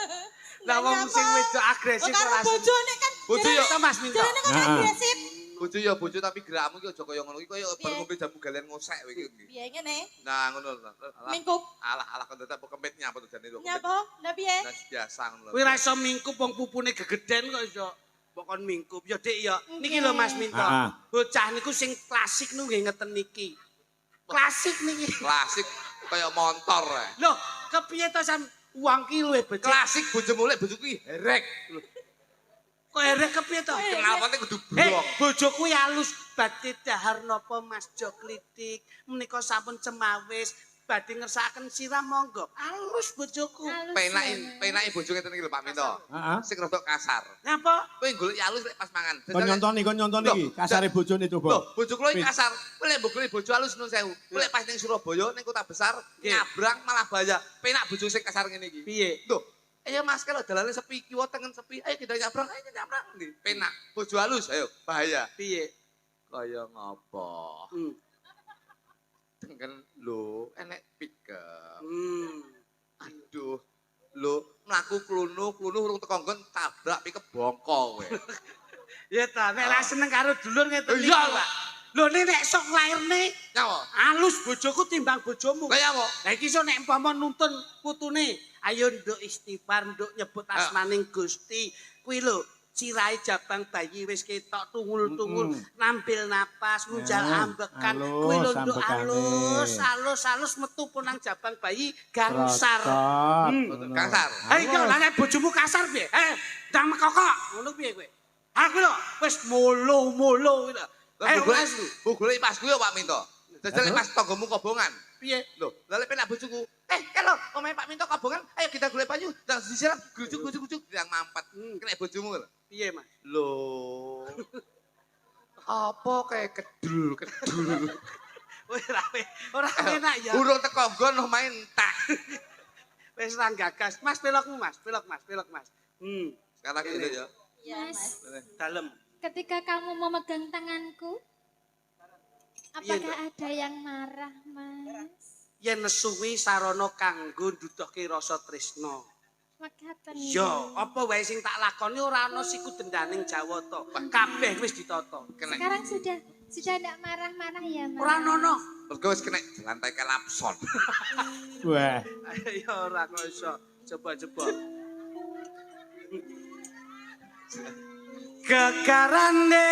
Lah wong sing wedok agresif karo ora. bojone kan. Bojo ya. Kita Mas Minto. Jarene kan Heeh. agresif. Bojo ya bojo tapi gerakmu iki aja kaya ngono iki kaya bar Piye? ngombe jamu galian ngosek kowe iki. Piye ngene? Nah ngono lho. Alah Mingkup. alah kon tetep kempit nyapa to jane to. Nyapa? Lah piye? Nah biasa ngono Kowe lho. ra iso mingkup wong pupune gegeden kok iso. Pokon mingkup ya Dik ya. Niki lho Mas Minto. Heeh. Bocah niku sing klasik nu nggih ngeten niki. Klasik niki. Klasik kaya motor ae. Loh, kepiye to sam uang ki luwih becik. Klasik bojomu lek bojoku iki herek. Kok erek kepiye to? Kenapane kudu Hei, blok. bojo kuwi alus badhe dahar napa Mas Jo Klitik. Menika sampun cemawis badhe ngersakaken siram monggo. Alus bojoku. Penake bojo ngeten iki lho Pak Minto. Heeh. Sing rada kasar. Ngapa? Kowe golek alus lek pas mangan. Kon nyontoni iki kasare bojone coba. Loh, bojo kula iki kasar. Kowe lek mbok golek bojo alus nun sewu. Kowe lek pas ning Surabaya ning kota besar nyabrang malah bahaya. Penak bojo sing kasar ngene iki. Piye? Loh, ayo Mas kalau dalane sepi, kiwa tengen sepi. Ayo kita nyabrang, ayo nyabrang. Penak. Bojo halus, ayo bahaya. Piye? Kaya ngapa? Tengen lho, enek pickup. Aduh. Lho, mlaku klunu urung teko nggon tabrak pickup bongko kowe. Ya ta, nek lak seneng karo dulur ngeten iki. Iya, Pak. Lho nek sok lairne Nyawa? alus bojoku timbang bojomu. Kaya apa? Lah iki iso nek umpama nuntun putune, ayo nduk istighfar, nduk nyebut asmaning Gusti. Kuwi lho, sirahe jabang bayi wis ketok tungul-tungul, nampil napas, munjal ambekan. Kuwi lho nduk alus metu punang jabang bayi gangsar. Kasar. Ayo lha nek bojomu kasar piye? Ndang mekokok, ngono piye kowe? Aku lho wis molo-molo kuwi lho. Ayo golek pasku ya Pak Minto. Dadi pas tanggomu kobongan. piye? Lho, lha penak bojoku. Kalau omahe Pak Minto kobongan, ayo kita golek banyu, ndang disiram, grujuk-grujuk ndang mampet. Kena bojomu lho. Piye, Mas? Lho. Apa kayak kedul. Ora enak ya. Urung teko nggon omahe entek. Wis ra gagas. Mas pelokmu, Mas. Pelok, Mas. Sekarang gitu ya. Mas, Dalem. ketika kamu memegang tanganku, apakah ada yang marah, Mas? Yen nesuwi sarana kanggo nduduhke rasa tresna. Makaten. Ya, apa wae sing tak lakoni ora ana siku dendaning Jawa to. Kabeh wis ditata. Sekarang sudah tidak marah-marah ya, Mas? Ora ono. Mergo wis kena dilantai kelapson. Wah. Ya ora kok iso. Coba. Kekarane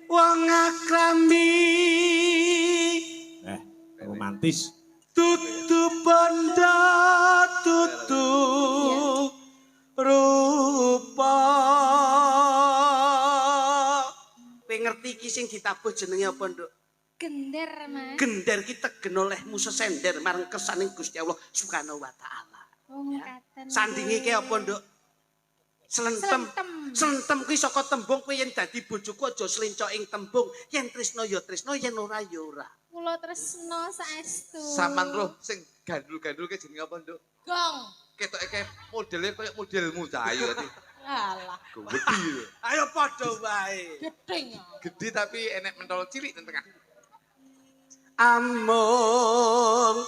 wong akrami Romantis. tutup bondo tutup rupa. Kowe ngerti iki sing ditabuh jenenge apa, Nduk? Gender, Mas. Gender ki tegen olehmu sesender marang kersaning Gusti Allah Subhanahu wa taala. Oh, makaten. Sandinge ki apa, Nduk? Slentem kuwi saka tembung kowe yen dadi bojoku aja slincok ing tembung. Yen tresno ya tresno, yen ora ya ora. Kula tresno saestu. Saman roh sing gandul-gandul ke jenenge apa, Nduk? Gong. Ketoke kayak modelnya kayak modelmu cahayu tadi. Alah, Gede. Ayo padha wae. gedeng. Gede tapi enek mentol cilik nang tengah. Amung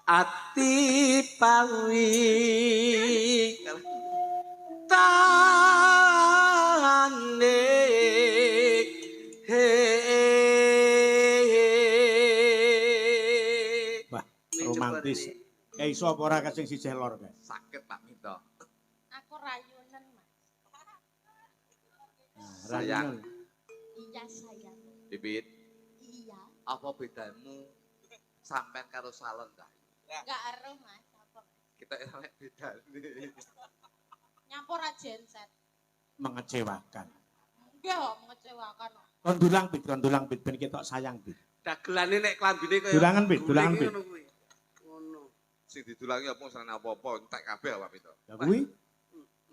ati pawi tane Wah, romantis. Iso apa ora kasing sisih lor, Guys? Sakit Pak Minto. Aku rayunan, Mas. Sayang. Iya, sayang. Bibit, Iya. apa bedamu sampean karo salon dah? Enggak aruh, Mas. Apa? Kita enek beda nih. Nyampur aja genset. Mengecewakan. Enggak kok mengecewakan. Kon dulang bit ben ketok sayang bit. dagelane nek klambine kaya Dulangan, Bit, dulangan, Bit. ngono kuwi. Ngono. Sing didulangi apa serane apa-apa entek kabeh Pak Minto. Ya kuwi.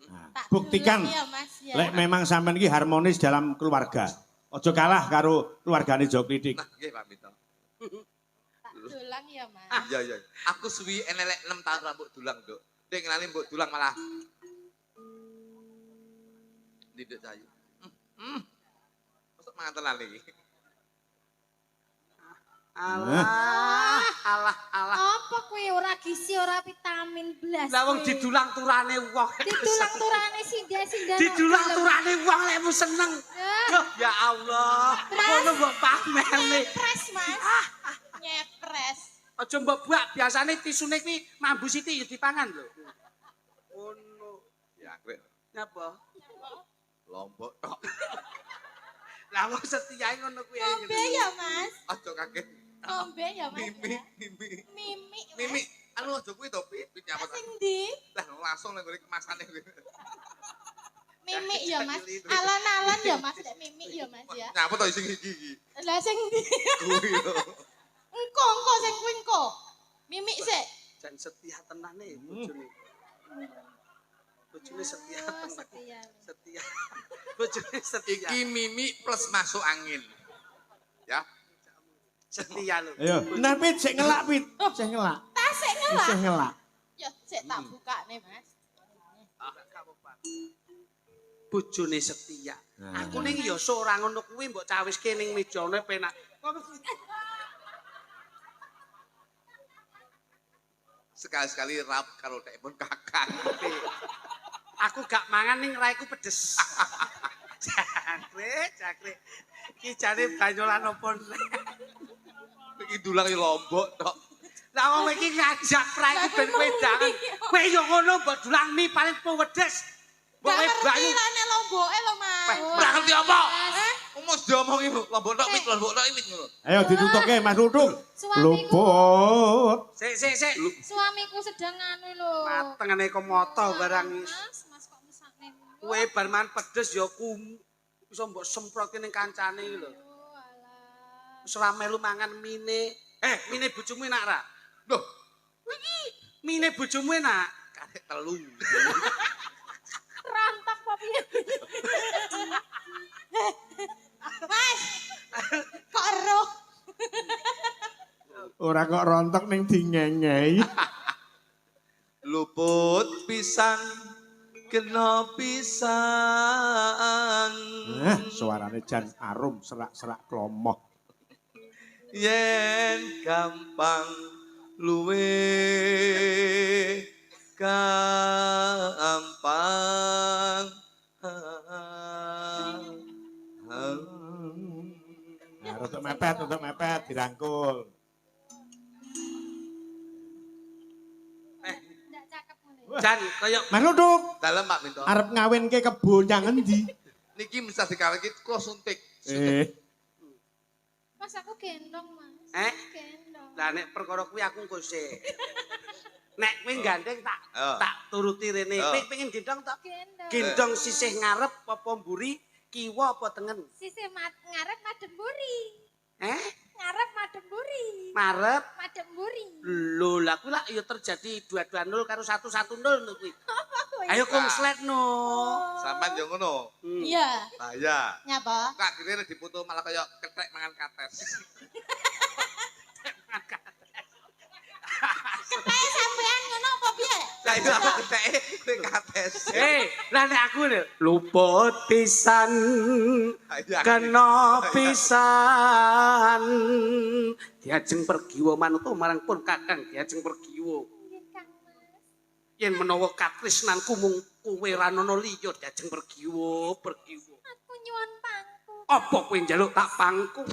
Nah, Tak buktikan dulang ya, Mas ya. lek memang sampean iki harmonis dalam keluarga. Ojo kalah karo keluargane Jo Klidik. Nah, nggih Pak Minto. Tak dulang ya, Mas. Iya. Aku suwi enelek 6 tahun rambut dulang, Nduk. Dek ngenali mbok dulang malah. Didik cahayu. Masuk mangan tenan iki. Alah. Apa kuwi ora gizi ora vitamin blas. Lah wong didulang turane wong. Ditulang turane sindah-sindah. Didulang turane wong lekmu seneng. Loh, ya Allah. Ngono mbok pamene. Nyepres, Mas. Nyepres. Aja mbok buak, biasane tisune kuwi mambu sithik ya dipangan lho. Ngono. Ya, kowe Napa? lombok tok. Lah wong setiae ngono kuwi. Ngombe ya, Mas. Aja kaget. Ngombe ya, Mas. Mimi. Mimi. Mimi, anu aja kuwi to, Pit nyapa. Sing ndi? Lah langsung nang ngene kemasane kuwi. Mimi ya, Mas. Alon-alon ya, Mas. Nek Mimi ya, Mas ya. Nyapa to sing iki. Lah sing ndi? Kuwi lho. Engko sing kuwi engko. Mimik sik. Jan setia tenan nih bojone. Bojone setia tenan. Setia. Bojone setia. Iki mimi plus masuk angin. Ya. Setia lho. Ayo, benar Pit, sik ngelak Pit. Sik ngelak. Ta sik ngelak. Sik ngelak. Ya sik tak bukane, Mas. Bojone setia. Aku ning ya sok ora ngono kuwi mbok cawiske ning mejane penak. Sekali-sekali rap karo dek pun kakang. Aku gak mangan ning raiku pedes. Jangkrik. Iki jane banyolan opo nek. Iki dulang Lombok tok. Lah wong iki ngajak raiku ben kowe dangan. Kowe yo ngono mbok dulang mie paling pedes. Mbok Gak kowe ngerti banyu. lah nek lomboke lho, Mas. Ora ngerti apa? Mos diomongi Lombok tok mit Lombok tok mit ngono. Ayo ditutuke Mas Dudung. Suamiku. Luput. Sik. Suamiku sedang anu lho. Matengane komoto barang Mas kok mesakne. kowe bar mangan pedes ya iso mbok semprotke ning kancane iki lho. Oh alah. Wis ora melu mangan mine. Mine bojomu enak ra? Loh, Iki mine bojomu enak. karek telu. Rontok apa piye? Mas. Kok eruh? Ora kok rontok ning dingengei. Luput pisan kena pisan. Suarane jan arum serak-serak klomoh. Yen gampang luwe gampang. Nah, untuk mepet dirangkul. Ndak cakep ngene. Jan kaya Mas Dudung, Dalem Pak Minto. arep ngawinke kebon nang endi? Niki mesti dikawinke kula suntik. Mas aku gendong, Mas. Gendong. lah nek perkara kuwi aku engko sik. Nek kowe gandeng tak Oh. tak turuti rene. Oh. Kowe pengen gendong tak? Gendong. Gendong sisih ngarep apa mburi, kiwa apa tengen? Sisih ngarep madem buri. Ngarep madem buri. Marep. Madem buri. Lho, lah kuwi lak ya terjadi 2-2-0 karo 1-1-0 lho kuwi. Ayo konslet no. Sampeyan yo ngono. Iya. Bahaya. Nyapa? Kak kene dipoto malah kaya ketek mangan kates. Kayak sampean ngono apa piye? Lah itu apa keteke kowe kates. Lah nek aku lho luput pisan kena pisan diajeng pergiwa manut marang pun kakang diajeng pergiwa Nggih, Kang Mas. yen menawa katresnanku mung kowe ra ana liya diajeng pergiwa Aku nyuwun pangku. apa kowe njaluk tak pangku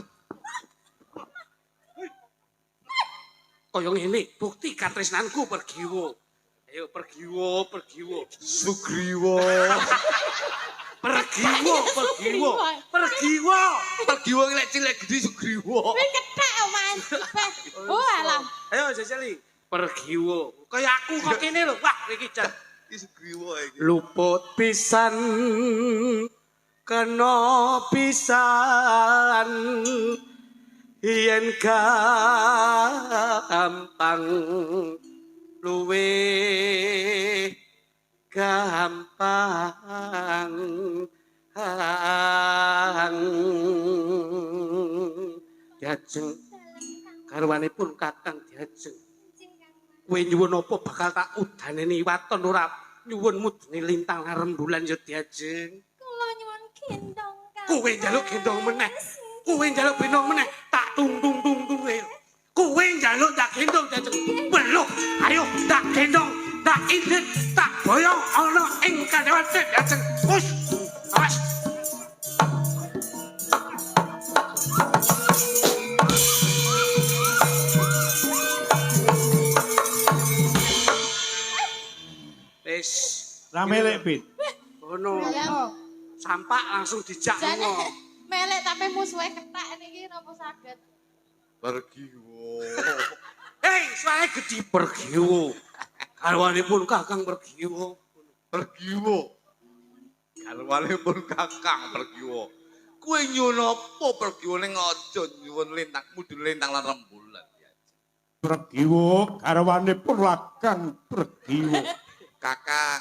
kaya ngene bukti katresnanku pergiwa ayo pergiwa Sugriwa. pergiwa Pergiwa lek cilik gedhi Sugriwa. Kuwi kethek, Mas. Oh alah. ayo jajali pergiwa kaya aku kok kene lho wah iki jan Iki Sugriwa iki. luput pisan kena pisan yen gampang luwe gampang diajeng garwanipun kakang diajeng Njing, Kang Mas. kowe nyuwun apa bakal tak udaneni waton ora nyuwun mudune lintang rembulan ya diajeng Kula nyuwun gendong, Kang. kowe njaluk gendong meneh kowe njaluk gendong meneh tak tung kowe njaluk tak gendong diajeng beluk ayo tak gendong tak irit tak boyong ana ing kadhewan diajeng wis awas wis Rame lek Pit. ngono Ya. sampak langsung dijak Jane ngono melek tapi musuhe kethek niki napa saged? Pergiwa. hei suarane gedhi pergiwo garwanipun kakang pergiwo Pergiwa. Garwane pun kakang pergiwa. Kowe nyuwun apa pergiwa ning aja nyuwun lintang mudune lintang lan rembulan ya. Pregiwo garwane Lakang Pregiwo. Kakang.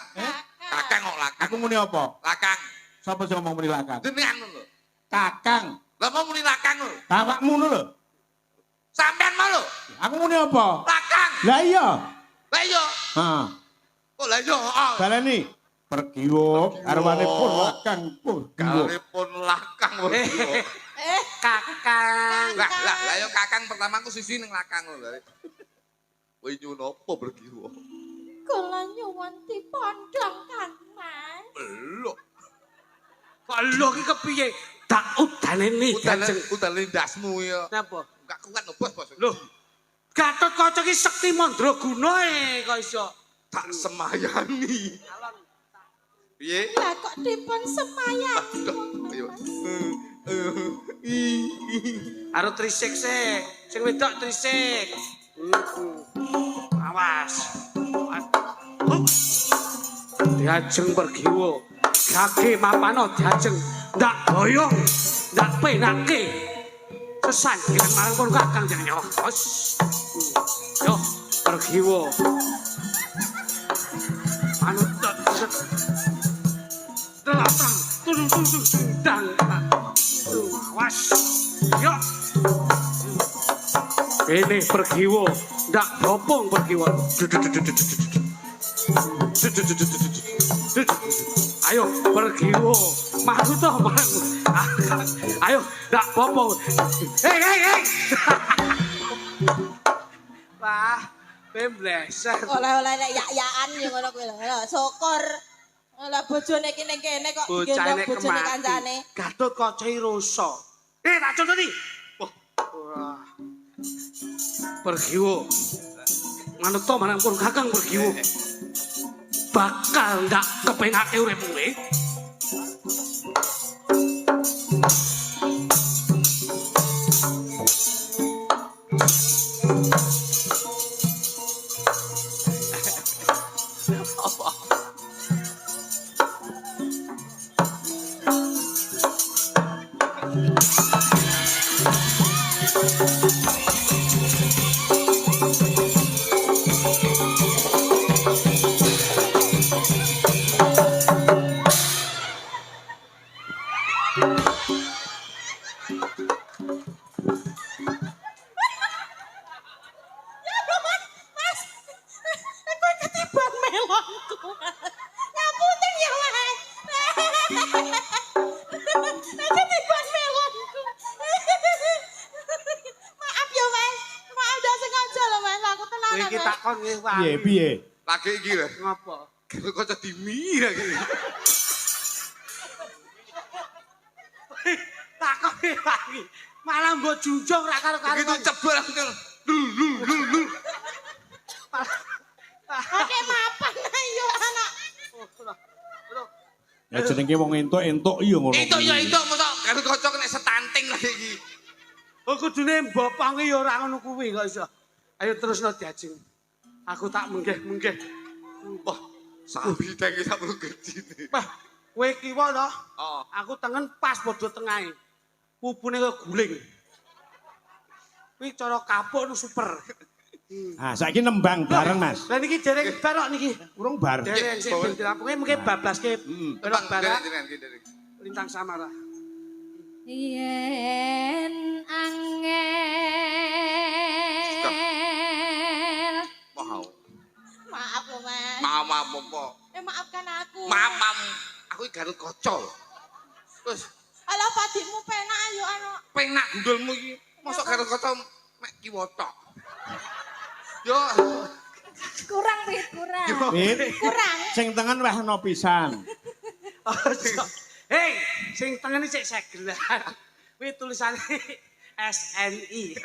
Kakang kok lakang. Aku muni apa? Lakang. Sapa sing ngomong muni Lakang? Jenengan lho. Kakang. Lah mau muni lakang lho. Bapakmu lho. Sampean mau lho. Aku muni apa? Lakang. Lah iya. Lah iya. Heeh. Kok lah iya. Baleni. Pregiwo garwane Lakang Pregiwo. Kalipun lakang Pregiwo. Kakang. Lah yo kakang pertama aku sisi ning lakang lho. Kowe nyuwun apa Pregiwo? Kula nyuwun dipondhong kan, Mas. Lho. Kok lho iki kepiye? Tak udane ni Diajeng. Udane ndasmu ya. Napa? Enggak kuat lho bos. Lho. Gatot Kaca iki sekti mandraguna kok iso Tak semayani. Piye? Lah kok dipun semayang. Ayo. Karo trisik sik. Sing wedok trisik. Awas. Diajeng Pregiwo. Gage mapano Diajeng. Ndak boyong. Ndak penake. Sesanggilan marang pun kakang jenenge. Yo, Pregiwo. Manut Delatang, tudung dang. Awas. Yo. Ini Pregiwo, ndak bopong Pregiwo. Ayo Pregiwo, maju toh marang. Ayo, ndak bopong. Hei. Wah, pembleser. Oleh-oleh nek yak-yakan yo ngono kuwi lho. Syukur. Lah bojone iki ning kene kok digendong bojone kancane. Gatot Kaca iroso. Tak contoni. Wah. Pregiwo. Manut to marang pun kakang Pregiwo. Bakal ndak kepengake uripmu kowe. Piye? Lagi iki lho. Ngapa? Gatot Kaca dimi lagi. Takone lagi. Malah mbok junjung ra karo-karo. Begitu cebol langsung lul. Oke mapan ayo anak. Ya jenenge wong entuk iya ngono. Entuk mosok Gatot Kaca kena setanting lagi iki. Oh kudune mbopong ya ora ngono kuwi kok iso. Ayo terusno Diajeng. Aku tak menggeh. Wah, sapi tangi sakmono gedine. Wah, kowe kiwa to? Oh. Aku tengen pas padha tengahe. Pupune kok guling. Kuwi cara kapuk nu super. Ah, saiki nembang bareng, Mas. Lah niki dereng bar kok niki. Urung bar. Dereng sing dirampunge mengke bablaske Bang barat jenengan iki dari. lintang samara. Yen angel. Wow. Maaf loh, Mas. Maaf apa? Maafkan aku. Mamam. Aku iki Gatot Kaca. Terus Alah padimu penak ayo anak. penak gundulmu iki. Mosok Gatot Kaca mek kiwa tok. Yo. Kurang wis kurang. Wit. Kurang. Sing tengen wis ana pisan. Hei, sing tengen sik segelan. Kuwi tulisane SNI.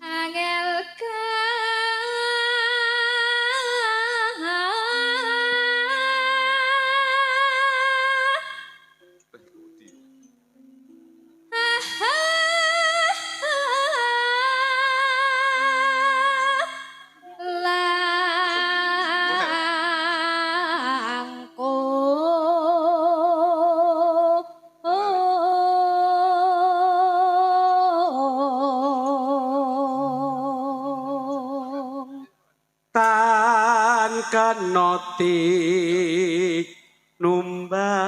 Angel kenoti numbas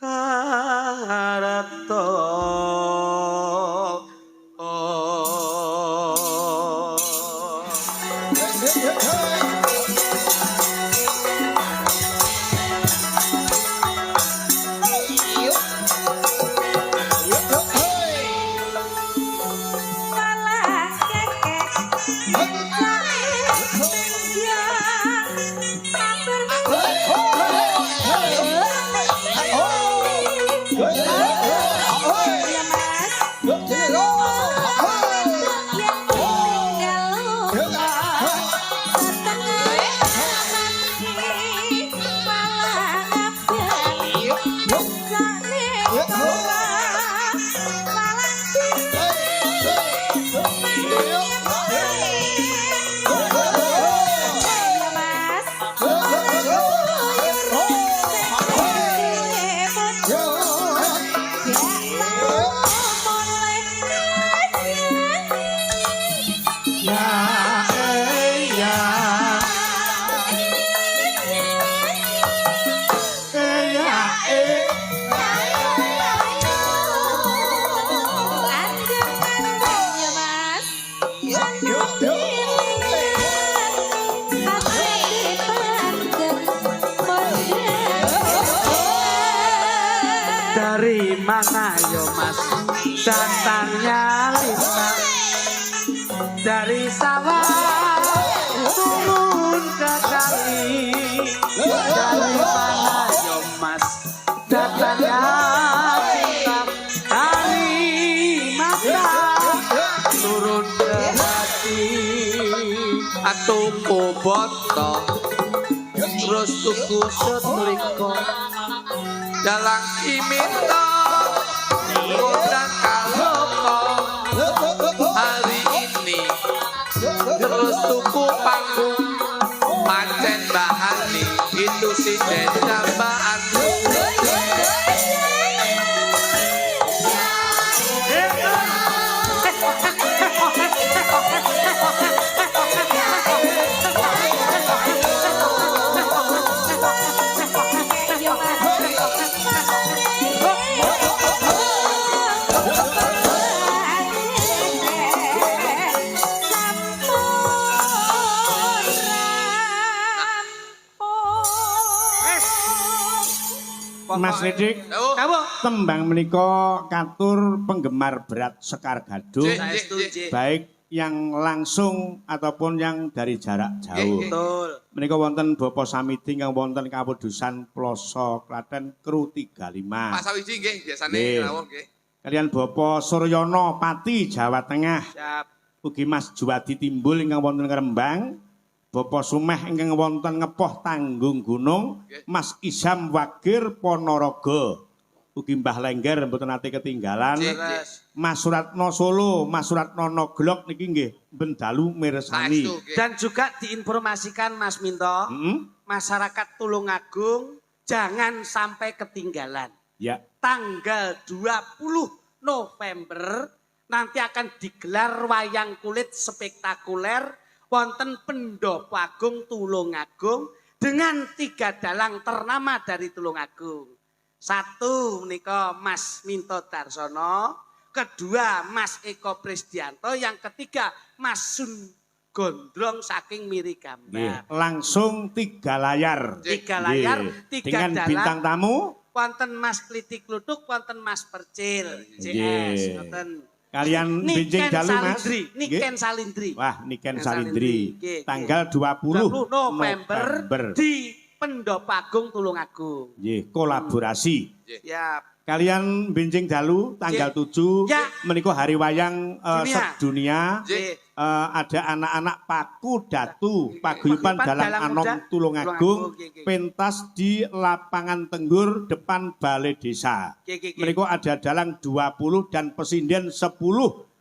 harata dari mana yo mas datangnya Lisa dari sawah turun ke kali dari mana yo mas datangnya Lisa dari mata turun ke hati Tuku botol terus tuku setrika dalang iminto dan kaloko hari ini terus tuku panggung pancen bahani itu si dendambaan Mas Ridik, tembang menika katur penggemar berat Sekar Gadung, baik yang langsung ataupun yang dari jarak jauh. Betul. Menika wonten Bapak Samidi ingkang wonten Kawedusan Ploso Klaten Kru 35. Pak Sawiji nggih biasane rawuh nggih. Kalian Bapak Suryono Pati Jawa Tengah. Siap. Ugi Mas Juwadi Timbul ingkang wonten Rembang. Bapak Sumeh ingkang wonten Ngepoh Tanggung Gunung, Mas Isam Wagir Ponorogo. Ugi Mbah Lengger mboten nate ketinggalan. Mas Suratno Solo, Mas Suratno Noglok niki nggih ben dalu mirsani. Dan juga diinformasikan Mas Minto, masyarakat Tulungagung jangan sampai ketinggalan. Ya. Tanggal 20 November nanti akan digelar wayang kulit spektakuler wonten Pendopo Agung Tulungagung dengan 3 dalang ternama dari Tulungagung. 1 menika Mas Minto Darsono, kedua Mas Eko Prisdianto, yang ketiga Mas Sun Gondrong saking Mirigamba. Langsung 3 layar. 3 layar, 3 dengan dalang. bintang tamu. Wonten Mas Klitik Luduk, wonten Mas Percil, JS, wonten. Kalian benjing dalu Mas. Niken Salindri. Wah, Niken Salindri. Tanggal 20 November di Pendopo Agung Tulungagung. Nggih, kolaborasi. Siap. Kalian benjing dalu tanggal 7 menika hari wayang sedunia. Ada anak-anak Paku Datu Paguyuban Dalang Anom Tulungagung pentas di lapangan Tenggur depan Balai Desa. Mereka ada dalang 20 dan pesinden 10.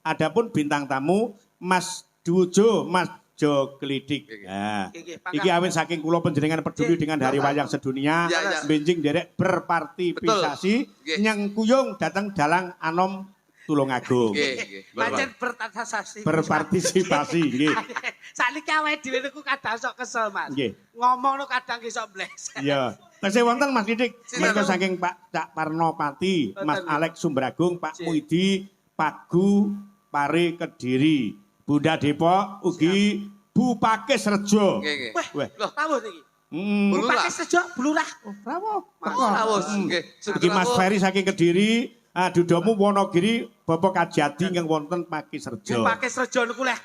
Adapun bintang tamu Mas Dujo, Mas Jo Klidik. Nah, iki awin saking kula panjenengan peduli dengan hari wayang sedunia, benjing derek berpartisipasi nyengkuyung datang dalang Anom Tulungagung. Nggih, Pancen berpartisipasi. Berpartisipasi nggih. Sakniki awake dhewe niku kadang sok kesel, Mas. Nggih. Ngomong niku kadang iso bleset. Iya. Tasih wonten Mas Didik, menika saking Pak Cak Parnopati, Mas Alex Sumberagung, Pak Muidi, Pagu, Pare Kediri, Bunda Depok, ugi Bu Pakis Rejo. Nggih, nggih. Weh, Loh, rawuh iki. Bulurah. Bu Pakis Rejo, bulurah. rawuh. Rawuh, nggih. Ugi Mas Ferry saking Kediri, Dudomu Wonogiri, Bapak Kajati ingkang wonten Pakis Rejo. Pakis Rejo niku leh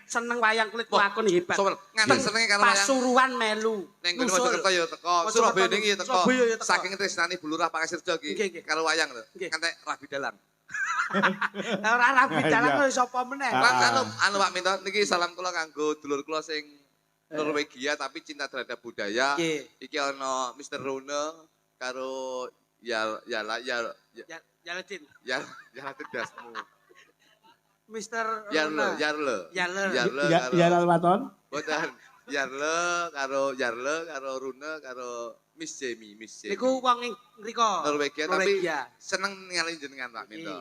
seneng wayang kulit lakon hebat. Ngantek senenge karo wayang. Pasuruan melu. Ning kono Mojokerto ya teko, Surabaya niki ya teko. Surabaya ya teko. Saking tresnani Bulurah Pakis Rejo iki karo wayang lho. Ngantek Rabi Dalang. Ora rabi dalan kok sapa meneh. Anu Pak Minto niki salam kula kanggo dulur kula sing Norwegia tapi cinta terhadap budaya. Iki ana Mr. Rone karo Yaladin. Yaladin dasmu. Mr. Yarle. Jalal Waton. Boten. Yarle karo Rune karo Miss Jamie. Niku wong ing mriko. Norwegia tapi seneng ningali jenengan Pak Minto.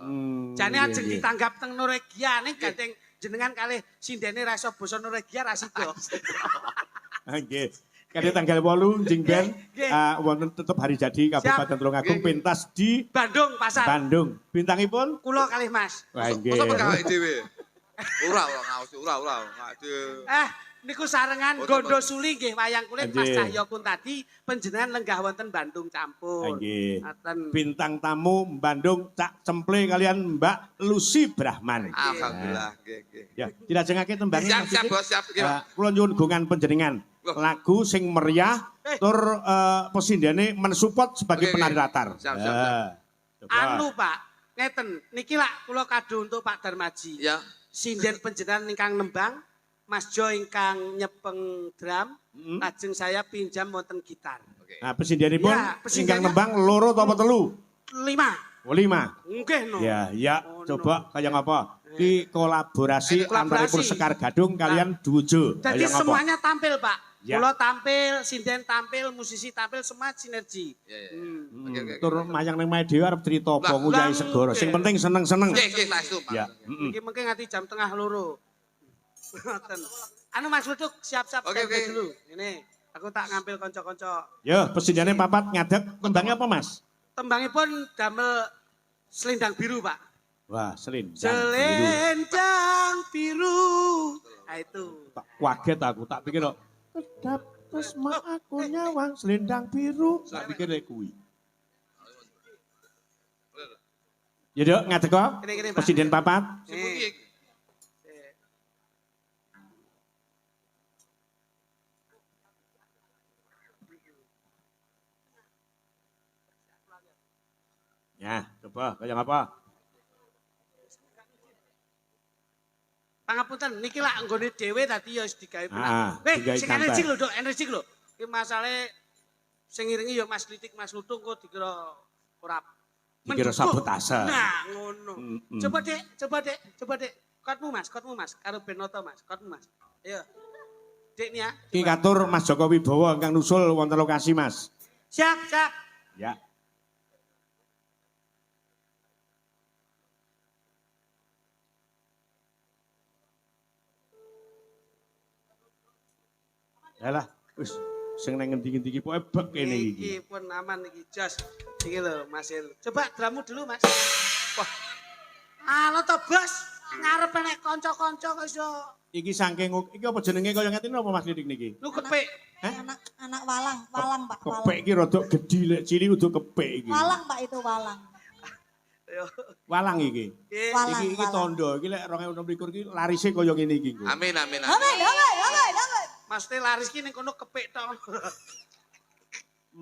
Jane ajeng ditanggap teng Norwegia ning gandeng jenengan kalih sindene ra iso basa Norwegia ra sida. Nggih. Kali tanggal 8 jeng ben wonten tetep hari jadi Kabupaten Tulungagung pentas di Bandung Pasar. Bandung. Bintangipun Kula kalih Mas. Wah nggih. Mosok pegawai dhewe. Ora ngaos ora. Niku sarengan Gondo Suli nggih wayang kulit Mas Cahyo Kuntadi panjenengan lenggah wonten Bandung campur. Nggih. Bintang tamu Bandung Cak Cemple kalian Mbak Lucy Brahman. Alhamdulillah nggih. Ya, dirajengake tembangnya. Siap Bos, siap. Kula nyuwun gungan panjenengan. Lagu sing meriah tur pesindene mensupport sebagai penari latar. Siap. Anu Pak, ngeten niki lak kula kado untuk Pak Darmaji. Ya. Sinden panjenengan ingkang nembang, Mas Jo ingkang nyepeng drum, lajeng saya pinjam wonten gitar. Nah, pesindenipun ingkang nembang loro apa telu? 5. Oh, 5. Nggih no. Ya, coba kaya ngapa? Ki kolaborasi antaripun Sekar Gadung kalian Dujo. Jadi semuanya tampil, Pak. Ya. Kula tampil, sinden tampil, musisi tampil, semua sinergi. Tur mayang ning mae dhewe arep crita apa nguyahi segara. Sing penting seneng-seneng. Nggih, saestu, Pak. Ya. Iki mengke nganti jam tengah 2. Ngoten. Anu Mas Luduk siap-siap dulu. Ini aku tak ngambil kanca-kanca. Ya, pesindane papat ngadeg tembangnya apa, Mas? Tembangipun damel selendang biru, Pak. Wah, selendang. Selendang biru. Nah itu. Tak kaget aku, tak pikir kok kedap tresma aku nyawang selendang biru. Tak pikir lek kuwi. Ya, Dok, ngadeg kok. Presiden papat. Ya, coba kayak apa? Pangapunten niki lak nggone dhewe tadi ya wis digawe penak. Sing energi lho, Dok, energi lho. Iki masalahe sing ngiringi ya Mas Litik, Mas Lutung kok dikira ora dikira sabotase. Nah, ngono. Coba Dek. Kotmu Mas. Karo Benoto Mas, kotmu Mas. Ayo. Dek nih ya. Ki katur Mas Joko Wibowo ingkang nusul wonten lokasi, Mas. Siap. Ya. Yalah, wis sing nang ngendi-ngendi iki pokoke bek kene iki. Iki pun aman iki, jos. Iki lho, Mas El. Coba dramu dulu, Mas. Wah. Alo to, Bos. Ngarep nek kanca-kanca kok iso. Iki saking iki apa jenenge kaya ngene apa Mas Lidik niki? Lu kepek. Anak walang, Pak, walang. Kepek iki rada gedhi lek cilik udah kepek iki. Walang, Pak, itu walang. Walang iki. Iki tondo, iki lek 2026 iki larise kaya ngene iki. Amin. Maksudnya laris ki ning kono kepek tok.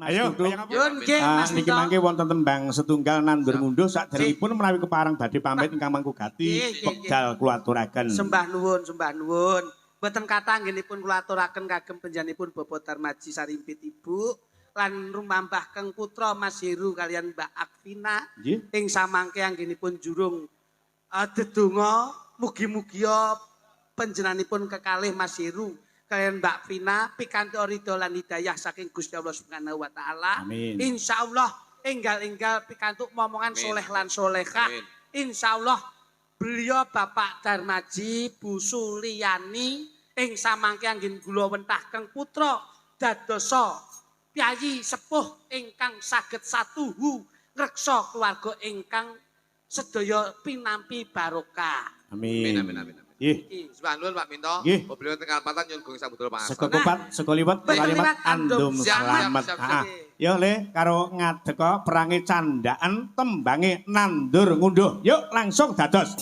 Ayo, Yun nggih Mas niki mangke wonten tembang setunggal nandur munduh saderengipun menawi keparang badhe pamit ingkang mangku gati wekdal kula aturaken. Sembah nuwun. Mboten kathah nggenipun kula aturaken kagem panjenenganipun Bapak Darmaji Sarimpit Ibu lan rumambah keng putra Mas Heru kalian Mbak Akvina ing samangke anggenipun jurung dedonga mugi-mugi panjenenganipun kekalih Mas Heru kalian Mbak Vina pikantuk ridho lan hidayah saking Gusti Allah Subhanahu wa taala. Insyaallah enggal-enggal pikantuk momongan soleh lan solehah insyaallah beliau Bapak Darmaji Bu Suliani ing samangke anggen kula wentahaken putra dadosa piyayi sepuh ingkang saged satuhu ngreksa keluarga ingkang sedaya pinampi barokah. Amin. Nggih. Subhanallah Pak Minto. Beliau teng Kalpatan nyuwun gong sabudra pangarsana. Seko kupat, seko liwet, kalimat andum selamat. Yo le karo ngadeka perangi candaan tembange nandur ngunduh. Yuk langsung dados.